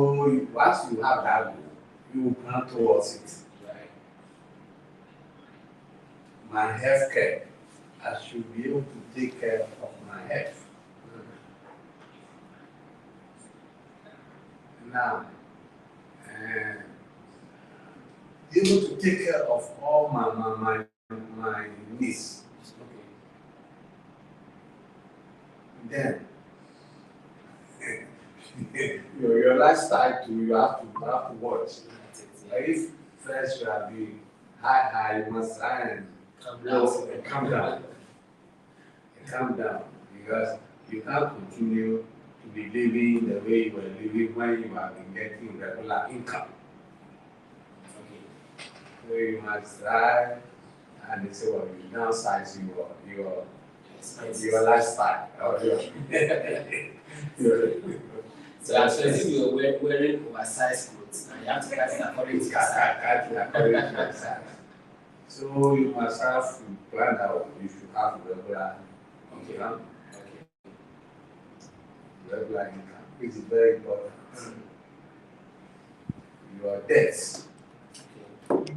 Speaker 2: once you have that goal, you plan towards it.
Speaker 1: Right.
Speaker 2: My health care, I should be able to take care of my health. Now, be able to take care of all my needs.
Speaker 1: Okay.
Speaker 2: Then your lifestyle too, you have to watch. Like if first you are being high, you must try and calm down. Calm down, because you can't continue to be living the way you were living when you have been getting regular income.
Speaker 1: Okay.
Speaker 2: So you must try, and they say, well, you downsize your lifestyle.
Speaker 1: So actually you are wearing oversized clothes and you have to cut it according to your size.
Speaker 2: So you must have to plan out if you have regular income.
Speaker 1: Okay.
Speaker 2: Regular income, which is very important. Your debts.
Speaker 1: Okay.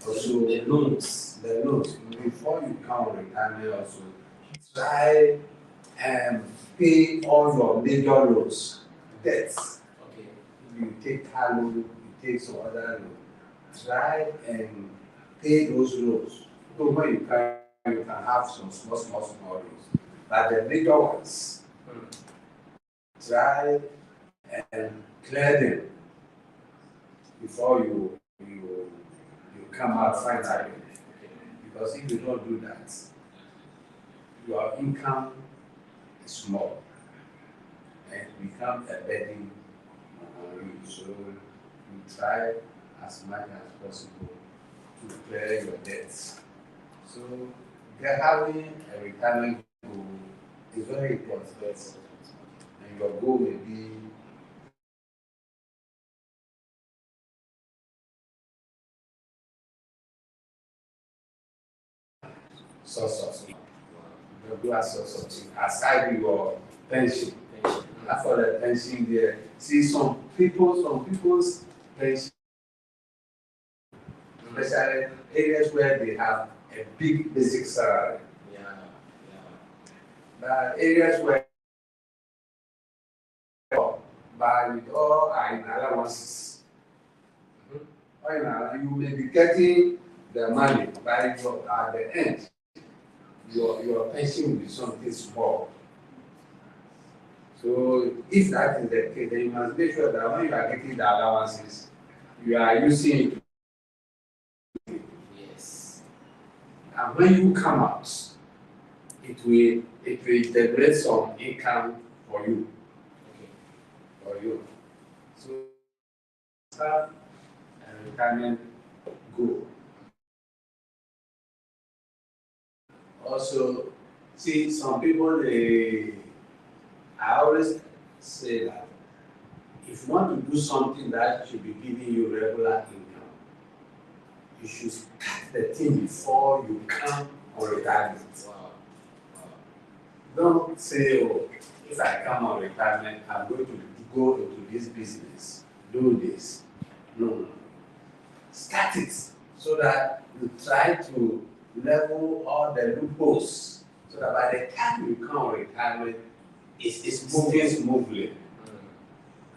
Speaker 2: Also
Speaker 1: the loans.
Speaker 2: The loans. Before you come on retirement, also try and pay all your major loans, debts.
Speaker 1: Okay.
Speaker 2: You take car loan, you take some other loan. Try and pay those loans. So when you can have some small loans. But the major ones, try and clear them before you come out finally. Because if you don't do that, your income is small and become a burden on you. So you try as much as possible to clear your debts. So having a retirement goal is very important, and your goal may be source of regular source of income aside your pension. After the pension there, see some people's pension, especially areas where they have a big basic salary. But areas where by with all in allowances, you may be getting the money by at the end. Your pension will be something small. So if that is the case, then you must make sure that when you are getting the allowances, you are using it.
Speaker 1: Yes.
Speaker 2: And when you come out, it will generate some income for you.
Speaker 1: Okay.
Speaker 2: So have a retirement goal. Also, see, some people, I always say that if you want to do something that should be giving you regular income, you should start the thing before you come on retirement. Don't say, if I come on retirement, I'm going to go into this business, do this. No. Start it so that you try to level all the loopholes so that by the time you come on retirement, it's moving smoothly.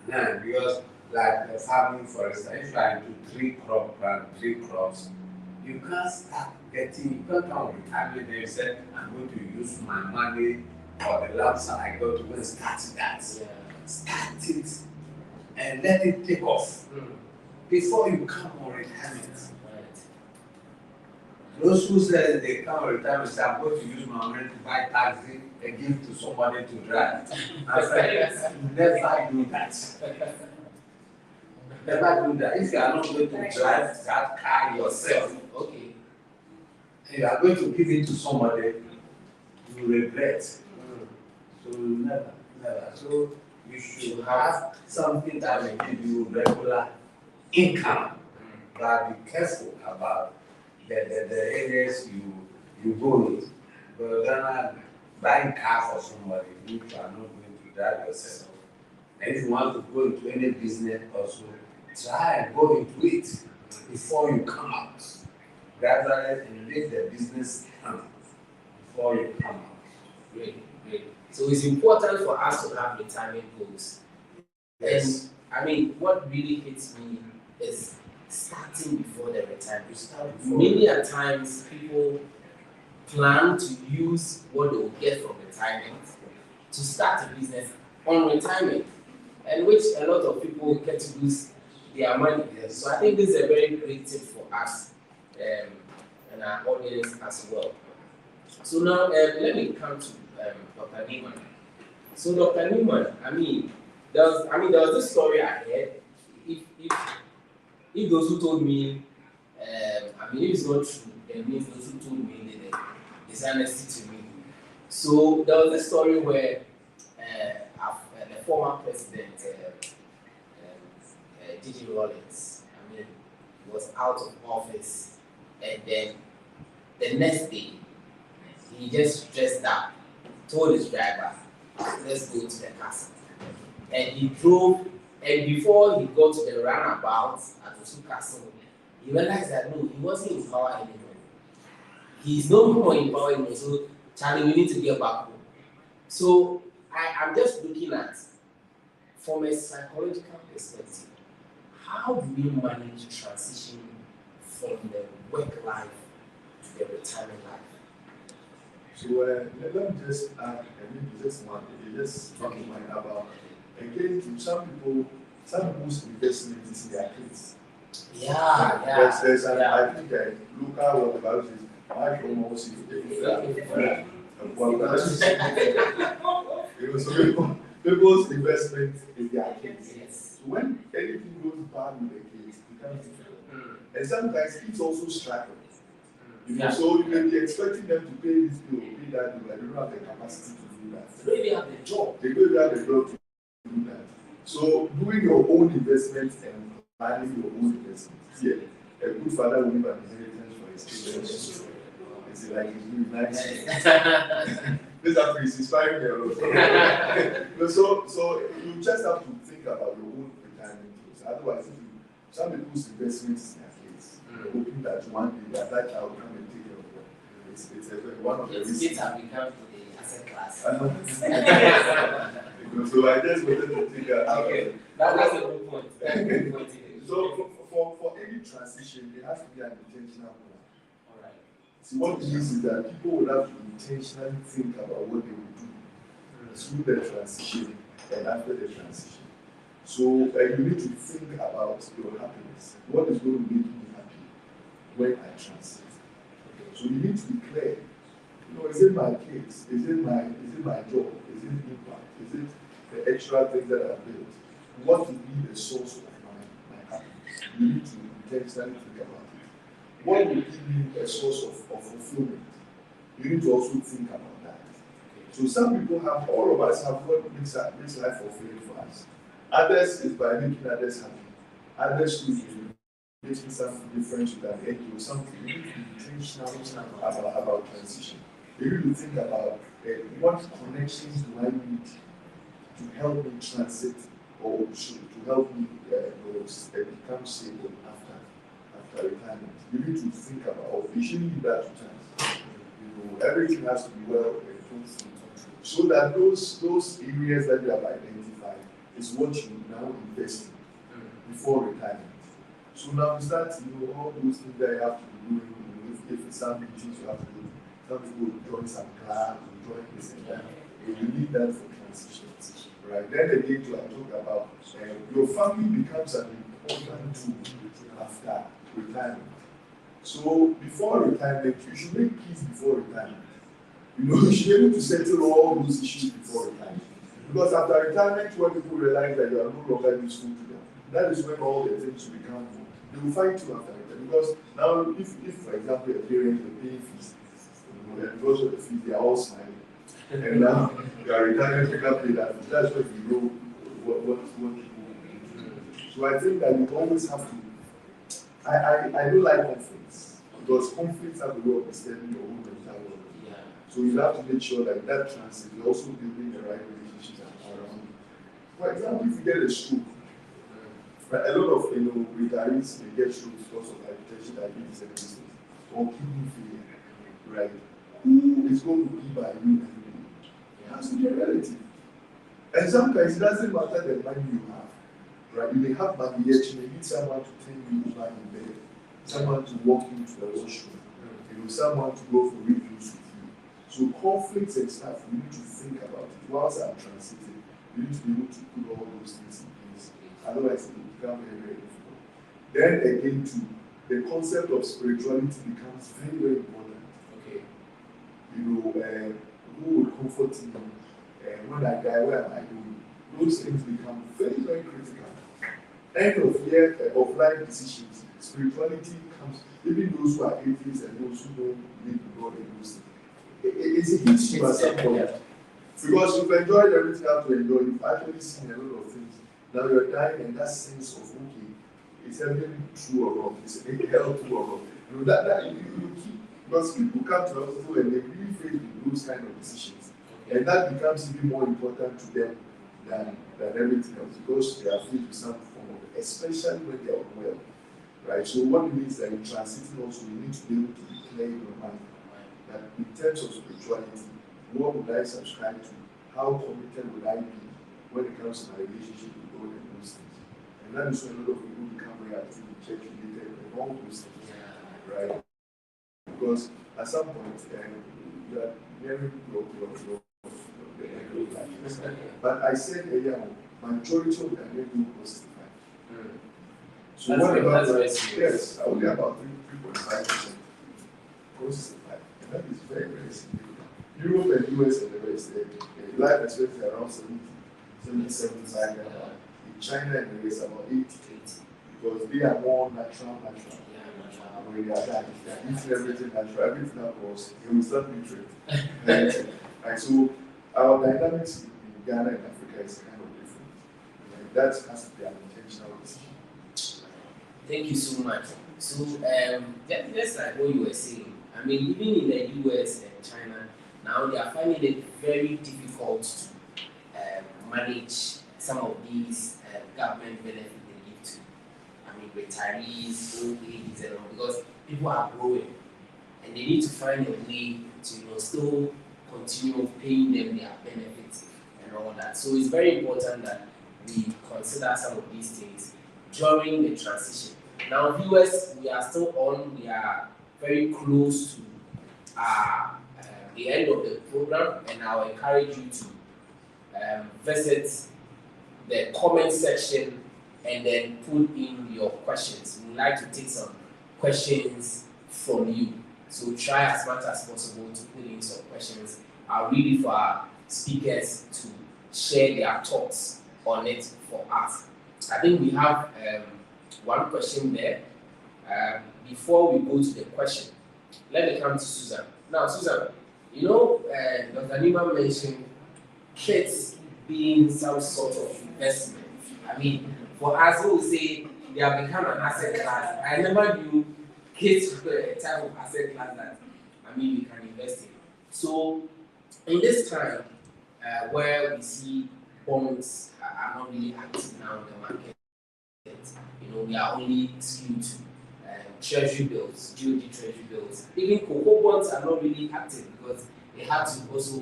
Speaker 2: Yeah, because like the farming, for instance, if you are into three crops, you can't start you can't come on retirement and you say, I'm going to use my money or the lump sum I got to go and start that.
Speaker 1: Yeah.
Speaker 2: Start it and let it take off before you come on retirement. Those who say they come on retirement say, I'm going to use my money to buy taxi and give to somebody to drive. I said, never do that. Never do that. If you are not going to drive that car yourself,
Speaker 1: Okay.
Speaker 2: and you are going to give it to somebody, you regret. So never. So you should have something that will give you regular income, but be careful about the areas you go in. But then buying car for somebody, you are not going to drive yourself. And if you want to go into any business also, try and go into it before you come out. Gradually, and let the business come before you come out.
Speaker 1: Great. So it's important for us to have retirement goals.
Speaker 2: Yes.
Speaker 1: And I mean, what really hits me is starting before the retirement. Many a times people plan to use what they will get from retirement to start a business on retirement, and which a lot of people get to lose their money.
Speaker 2: Yes.
Speaker 1: So I think this is a very great tip for us and our audience as well. So now let me come to Dr. Newman. So Dr. Newman, there was this story I heard. If those who told me, if it's not true, then means those who told me the dishonesty to me. So there was this story where the former president, Gigi Rawlings, was out of office, and then the next day he just dressed up, told his driver, let's go to the castle. And he drove, and before he got to the roundabout at the castle, he realized that no, he wasn't in power anymore. He's no more in power anymore. So, Charlie, we need to get back home. So, I'm just looking at, from a psychological perspective, how do we manage transition from the work life to the retirement life?
Speaker 3: So let me just add, just mind about, again, to some people's investment is in their kids.
Speaker 1: Yeah.
Speaker 3: I think local whatever is my almost people's investment is their kids. So when anything goes bad with the kids, it becomes difficult. And sometimes kids also struggle. So you may be expecting them to pay this bill, pay that bill, and they don't have the capacity to do that.
Speaker 1: They maybe have the job.
Speaker 3: They maybe have the job to do that. So doing your own investment and planning your own investment. Yeah, a good father will leave an inheritance for his children. It's like he's doing nice. This actually is inspiring me a lot. So you just have to think about your own retirement goals. Otherwise, some people's investments in their kids, hoping that one day that child will come and take care of them. It's one of the
Speaker 1: Kids have become the asset class.
Speaker 3: So I just wanted to think about
Speaker 1: okay. That's a good point.
Speaker 3: So for any transition, there has to be an intentional plan.
Speaker 1: All right.
Speaker 3: See, what it means is that people will have to intentionally think about what they will do through the transition and after the transition. So you need to think about your happiness. What is going to make me happy when I transit? So you need to be clear. Is it my kids? Is it my job? Is it impact? Is it the extra things that I've built? What will be the source of my happiness? You need to intentionally think about it. What will give me a source of fulfillment? You need to also think about that. So some people all of us have what makes life fulfilling for us. Others is by making others happy. Others will be making something different with an end or something. You need to be intentional about transition. You need to think about what connections do I need to help me transit or to help me become stable after retirement. You need to think about, you shouldn't leave that to chance. Everything has to be well thought through, so that those areas that you have identified is what you now invest in before retirement. So now you start, all those things that you have to be doing, if it's some meetings you have to do, some people will join some club, will join this and that, and you need that for transition. right? Then again, I talk about your family becomes an important tool after retirement. So before retirement, you should make peace before retirement. You know, you should be able to settle all those issues before retirement. Because after retirement, when people realize that you are no longer useful to them, that is when all the things will become more. They will fight you after retirement. Because now, if for example, your parents are paying fees, you know, and because of the fees, they are all smiling. And now you are retired, you can't pay that. That's when you know what people do. So I think that you always have to. I don't like conflicts because conflicts have a way of disturbing your own mental world.
Speaker 1: Yeah.
Speaker 3: So you have to make sure that transit, you're also building the right relationships around you. For example, if you get a stroke, a lot of retirees may get strokes because of hypertension, diabetes, and disease, or kidney failure, right? Who is going to be by you every day? It has to be a relative. And sometimes it doesn't matter the money you have, right? You may have money, yet you may need someone to turn you over in bed, someone to walk you to the washroom, someone to go for reviews with you. So conflicts and stuff, we need to think about it. Whilst I'm transiting, we need to be able to put all those things in place. Otherwise, it will become very, very difficult. Then again, too, the concept of spirituality becomes very, very important.
Speaker 1: Okay.
Speaker 3: Who will comfort me? When I die, where am I going? Those things become very, very critical. End of year of life decisions, spirituality comes, even those who are atheists and those who don't believe in God and those things. It's a hit you at some point. Because you've enjoyed everything you have to enjoy, you've actually seen a lot of things. Now you're dying, and that sense of, okay, is everything true or wrong? Is hell true or wrong? That you keep, because people come to hospital and they really face those kind of decisions. And that becomes even more important to them than everything else, because they are faced with some form of, especially when they are unwell. Right? So what it means that in transiting also, you need to be able to declare in your mind that in terms of spirituality, what would I subscribe to? How committed would I be when it comes to my relationship with God and those things? And that is when a lot of people become very active in church related and all those things. Right? Because at some point, you are nearing your life. But I said earlier, majority of the men will testify. So
Speaker 1: that's
Speaker 3: what about
Speaker 1: that?
Speaker 3: Yes, only about 3.5% testify. And that is very, very significant. Europe and US and the rest, life expectancy around 70, 75. In China and the rest, about 80. Because they are more natural. When they are dying, they are eating everything natural, everything across, they will start nutrient. And so our dynamics in Ghana and Africa is kind of different. And that has to be an intentional decision.
Speaker 1: Thank you so much. So just like what you were saying, I mean, even in the US and China, now they are finding it very difficult to manage some of these government benefits they give to, I mean, retirees, old ages, and all, because people are growing, and they need to find a way to still continue paying them their benefits and all that. So it's very important that we consider some of these things during the transition. Now, viewers, we are still on. We are very close to the end of the program, and I'll encourage you to visit the comment section and then put in your questions. We'd like to take some questions from you. So try as much as possible to put in some questions. I'll read it for our speakers to share their thoughts on it for us. I think we have one question there. Before we go to the question, let me come to Susan. Now, Susan, Dr. Nima mentioned kids being some sort of investment. I mean, for us who say they have become an asset class, I never knew kids were a type of asset class that, we can invest in. So, in this time where we see bonds are not really active now in the market, we are only skewed to treasury bills, GOD treasury bills. Even cocoa bonds are not really active because they have to also,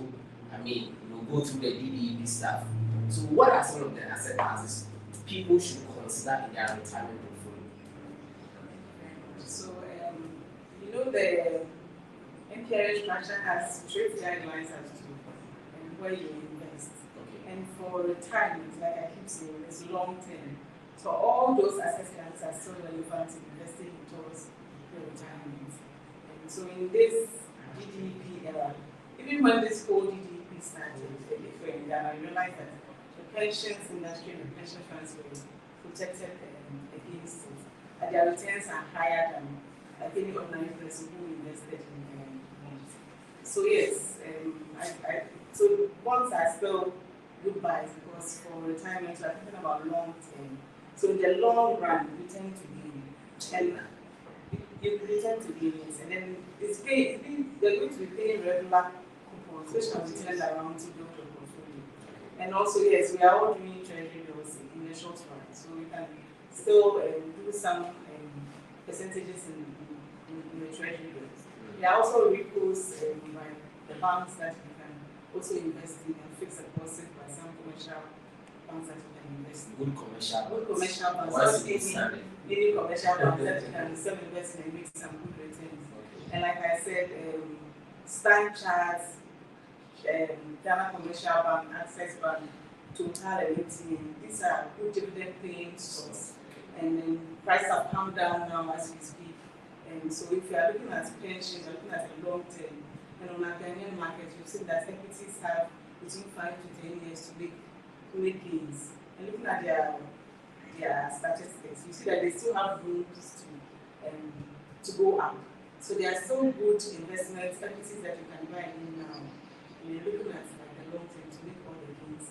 Speaker 1: go through the DDEB stuff. So what are some of the asset classes people should consider in their retirement portfolio?
Speaker 4: So, the NPRA structure has strict guidelines as to where you invest.
Speaker 1: Okay.
Speaker 4: And for retirement, like I keep saying, it's long term. So all those asset classes are still relevant in investing towards your retirement. And so in this GDP era, even when this whole GDP started in Ghana, I realized that the pensions industry and the pension funds were protected against it. And their returns are higher than any ordinary person who invested in bonds. So yes, so bonds are still good buys because for retirement we are talking about long term. So in the long run, you tend to gain, and you tend to gain it, and then they're going to be paying regular coupons, which can be turned around to build your portfolio. And also, yes, we are all doing treasury bills in the short run, so we can still do some percentages in the treasury bills. There are also repos by the banks that you can also invest in and fix deposit by some commercial banks that you can invest in.
Speaker 1: Good commercial banks.
Speaker 4: Not any commercial banks that you can still invest in and make some good returns. And like I said, Stan Charts, Ghana Commercial Bank, Access Bank, Total and ATM, these are good dividend paying stocks. And then prices have come down now as we speak. And so if you are looking at pensions, you're looking at the long term, and on a Ghanaian market, you've seen that equities have between 5 to 10 years to make gains. And looking at their statistics, you see that they still have room to go up. So there are still good investments, equities that you can buy in now. And you're looking at like the long term to make all the gains.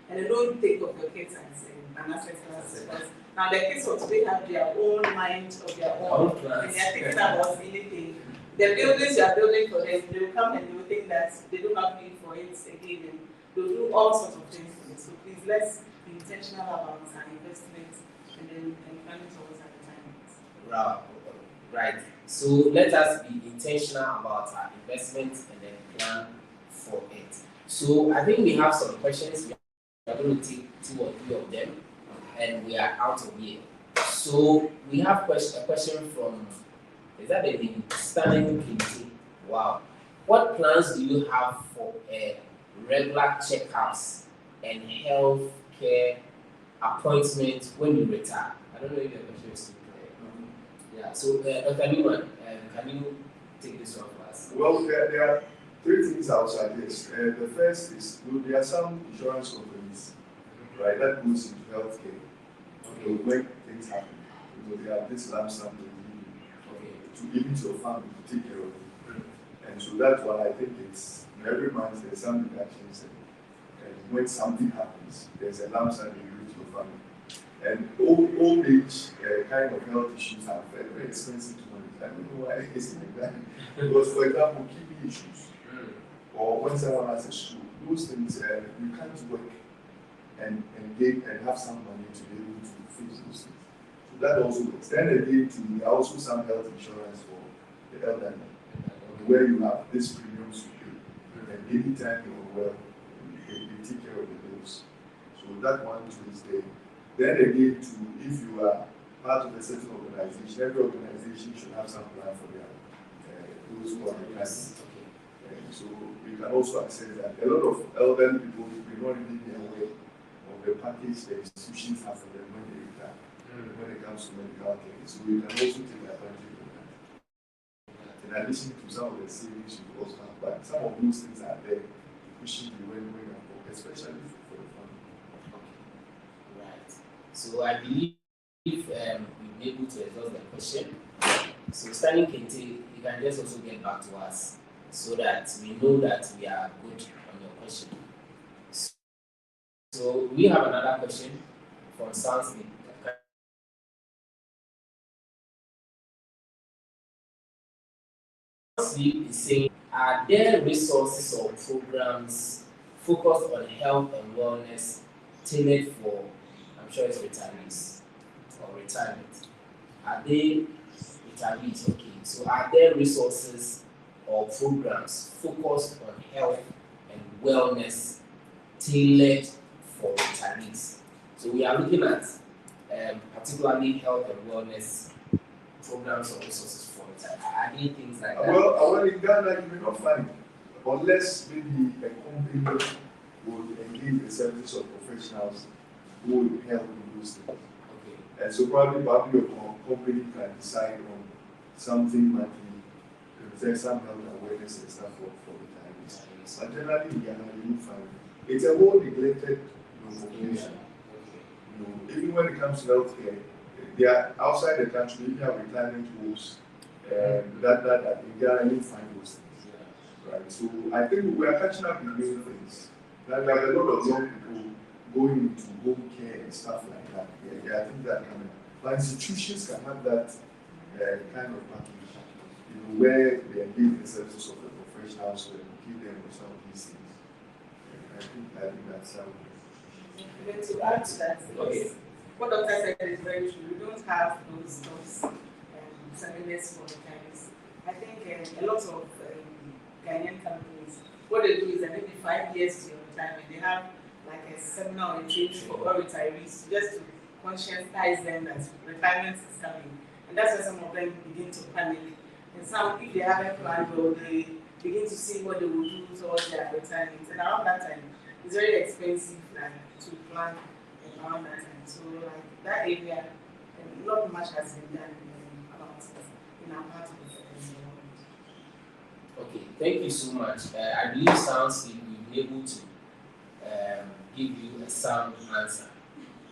Speaker 4: And then don't think of your kids as an asset class, because now the kids of today have their own mind of their own, and they are thinking about anything. The buildings you are building for them, they will come and they will think that they don't have need for it again, and they'll do all sorts of things for it. So please, let's be intentional about our investments and then planning towards our retirement.
Speaker 1: Right. So let us be intentional about our investments and then plan for it. So I think we have some questions. We are going to take 2 or 3 of them, and we are out of here. So we have a question from, is that the name? Stanley Kinti. Wow. What plans do you have for regular checkups and health care appointments when you retire? I don't know if the question is clear. Yeah. So Dr. Newman, can you take this one for us?
Speaker 3: Well, there are 3 things I would suggest. The first is there are some insurance companies, right, that goes into healthcare. Okay. When things happen, they have this lump sum to give it to your family to take care of it. And so that's why I think it's every month there's some deductions, and when something happens, there's a lump sum you give to your family. And old age kind of health issues are very, very expensive to manage. I don't know why it's like that. Because, for example, kidney issues, or when someone has a stroke, those things you can't work and have some money to be able to fix those things. So that also works. Then again, there are also some health insurance for the elderly, where you have this premiums to pay, and anytime you're well, they take care of the bills. So that one too is there. Then again, if you are part of a certain organization, every organization should have some plan for their those who are retiring. So you can also access that. A lot of elderly people may not really be aware of the package the institutions have for them when they retire, when it comes to medical care. So you can also take advantage of that. In addition to some of the savings you also have, but some of those things are there, which should be when you're home, especially for the family.
Speaker 1: Right. So I believe we've been able to exhaust the question. So Stanley Kente, you can just also get back to us so that we know that we are good on your question. So we have another question from Sansley. Sansley is saying, are there resources or programs focused on health and wellness tailored for, I'm sure it's retirees or retirement? Are they retirees? Okay. So are there resources or programs focused on health and wellness tailored for retirees? So we are looking at particularly health and wellness programs or resources for retirees. Are there things like that?
Speaker 3: Well, in Ghana, you may not find, unless maybe a company would engage the services of professionals who will help in those things.
Speaker 1: Okay.
Speaker 3: And so probably your company can decide on something monthly, there's some health awareness and stuff for retirees. But generally, you find it's a whole neglected population. Even when it comes to healthcare, they are outside the country, if you have retirement homes, that in Ghana you find those things. Right. So I think we are catching up in many things. Like a lot of young people going into home care and stuff like that. Yeah, I think that can. But institutions can have that kind of package, where they engage the services of the professionals to educate them on some of these things. I think that's how.
Speaker 4: Then to add to that, what Dr. said is very true. We don't have those seminars for the times. I think a lot of Ghanaian companies, what they do is that maybe 5 years to your retirement, they have like a seminar or a training for all retirees just to conscientize them that retirement is coming. And that's why some of them begin to panic. And some, if they haven't planned well, they begin to see what they will do towards their retirement. And around that time, it's very expensive to plan around that time. So like that area, not much has been done about it in our part of the environment.
Speaker 1: Okay, thank you so much. I believe sounds like we've been able to give you a sound answer.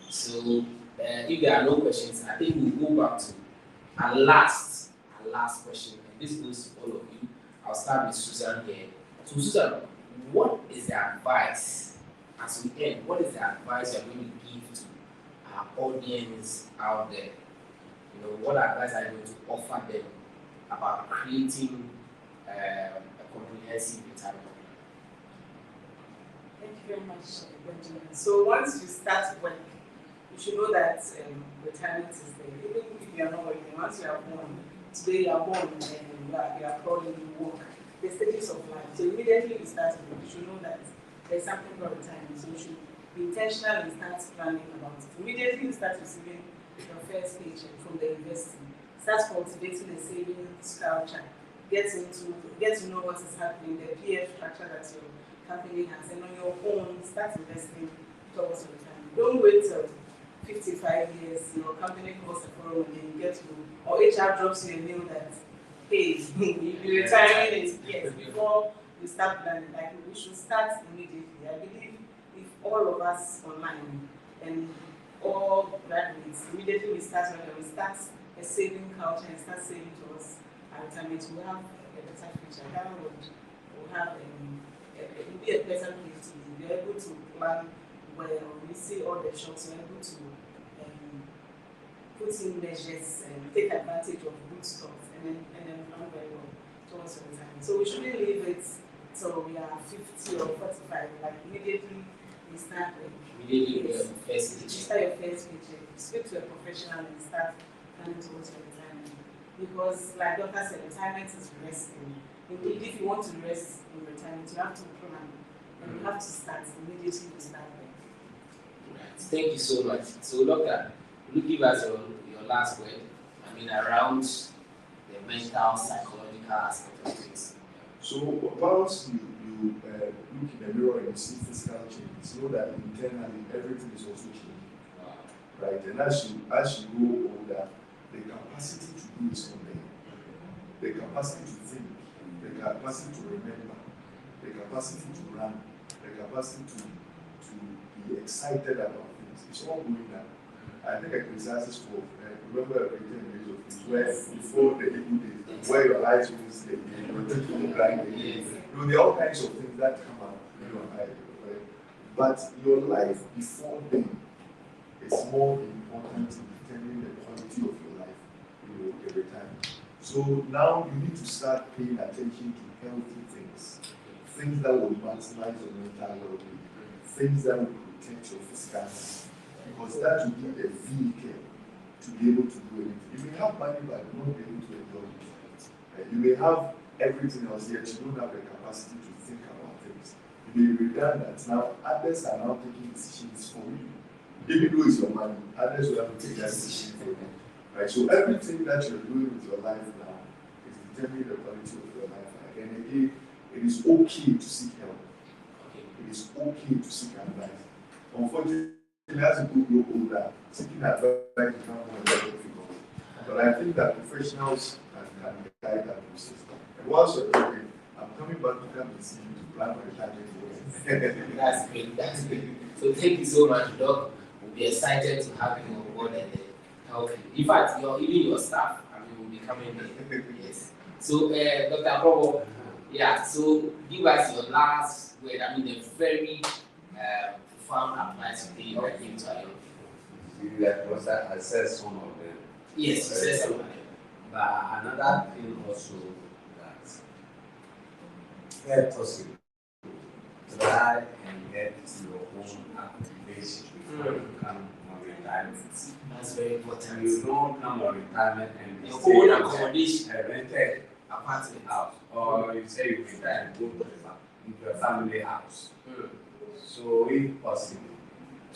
Speaker 1: So if there are no questions, I think we'll go back to our last question. And this goes to all of you. I'll start with Susan here. So Susan, what is the advice, as we end, what is the advice you're going to give to our audience out there? What advice are you going to offer them about creating a comprehensive retirement plan?
Speaker 4: Thank you very much, Benjamin. So once you start work, you should know that retirement is there. Even if you are not working, once you are born, today you are born and you are crawling, you work, the stages of life. So immediately you start work, you should know that there's something called retirement. So you should be intentional and start planning about it. Immediately you start receiving your first paycheck from the university. Start cultivating a savings culture. Get to know what is happening, the PF structure that your company has, and on your own, start investing towards retirement. Don't wait till 55 years, your company calls a forum and then you get to, or HR drops you a mail that, hey, you'll be retiring in years before you start planning. Like, we should start immediately. I believe if all of us online and all graduates, immediately we start a saving culture and start saving towards our retirement, we'll have a better future. Ghana will have it will be a better place to be. You're able to plan well. We see all the shops, you're able to put in measures and take advantage of good stuff and then plan very well towards your retirement. So we shouldn't leave it till we are 50 or 45. Like immediately we start
Speaker 1: Immediately your first
Speaker 4: paycheck. Start your first paycheck. Speak to a professional and start planning towards your retirement. Because like Dr. said, retirement is resting. Indeed, if you want to rest in retirement, you have to plan. And you have to start immediately to start there.
Speaker 1: Right. Thank you so much. So Doctor, will you give us your last word? I mean, around the mental, psychological aspect of things.
Speaker 3: So once you look in the mirror and you see physical changes, know that internally everything is also changing.
Speaker 1: Wow.
Speaker 3: Right? And as you grow older, the capacity to do is not there. The capacity to think, the capacity to remember, the capacity to run, the capacity to be excited about things, it's all going down. I think Ecclesiastes 4, remember the days of things where before the evil days, where your eyes will sleep, your teeth will grind again. There are all kinds of things that come out in your eye. Right? But your life before then is more important in determining the quality of your life every time. So now you need to start paying attention to healthy things that will maximize your mental well-being, things that will protect your physical health, because that will be a vehicle to be able to do anything. You may have money, but you won't be able to enjoy it. You may have everything else, yet you don't have the capacity to think about things. You may be redundant. Now, others are now taking decisions for you. Even though it's your money, others will have to take that decision for you. Right? So everything that you're doing with your life now is determining the quality of your life. And again, it is okay to seek help.
Speaker 1: Okay.
Speaker 3: It is it's okay to seek advice. Unfortunately, as people grow older, seeking advice becomes more and more difficult. But I think that professionals can guide that process. And whilst you're talking, I'm coming back to come and see you to plan for retirement.
Speaker 1: That's great. That's great. So thank you so much, Doc. We'll be excited to have you on board and help you. In fact, even your staff, will be coming there. Yes. So, Dr. Bobo, yeah. So give us your last word. A very profound advice you can give to you.
Speaker 2: That was I said some of them.
Speaker 1: Yes, you said some of them.
Speaker 2: But another thing also that help us try and get your own accommodation before you come on retirement.
Speaker 1: That's very important.
Speaker 2: You don't come on retirement and
Speaker 1: your own accommodation,
Speaker 2: a rented
Speaker 1: apartment
Speaker 2: house, or you say you retire and go into a family house. So if possible,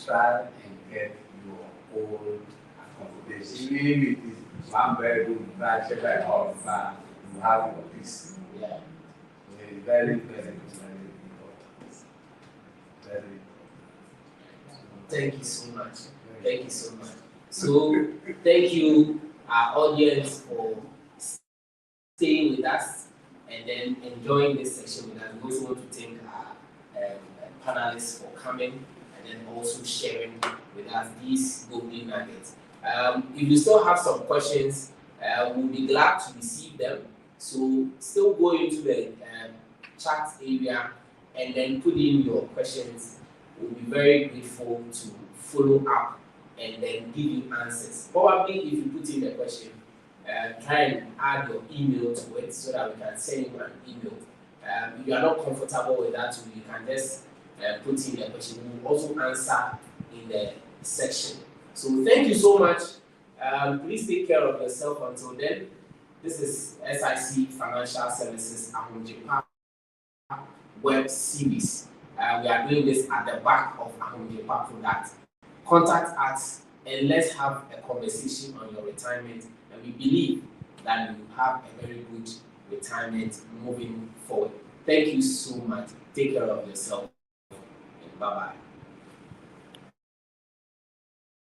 Speaker 2: try and get your own accommodation. Even if it is one bedroom, bachelor, or you have your peace.
Speaker 1: Yeah.
Speaker 2: It's very important.
Speaker 1: Thank you so much. Thank you so much. So, thank you, our audience, for staying with us and then enjoying this section with us. We also want to thank our panelists for coming and then also sharing with us these golden nuggets. If you still have some questions, we'll be glad to receive them. So, still go into the chat area and then put in your questions. We'll be very grateful to follow up and then give you answers. Probably if you put in a question, try and add your email to it so that we can send you an email. If you are not comfortable with that, you can just put in a question. We will also answer in the section. So thank you so much. Please take care of yourself until then. This is SIC Financial Services Ahomgye Pa Web Series. We are doing this at the back of Ahomgye Pa product. Contact us and let's have a conversation on your retirement. And we believe that you have a very good retirement moving forward. Thank you so much. Take care of yourself. Bye-bye.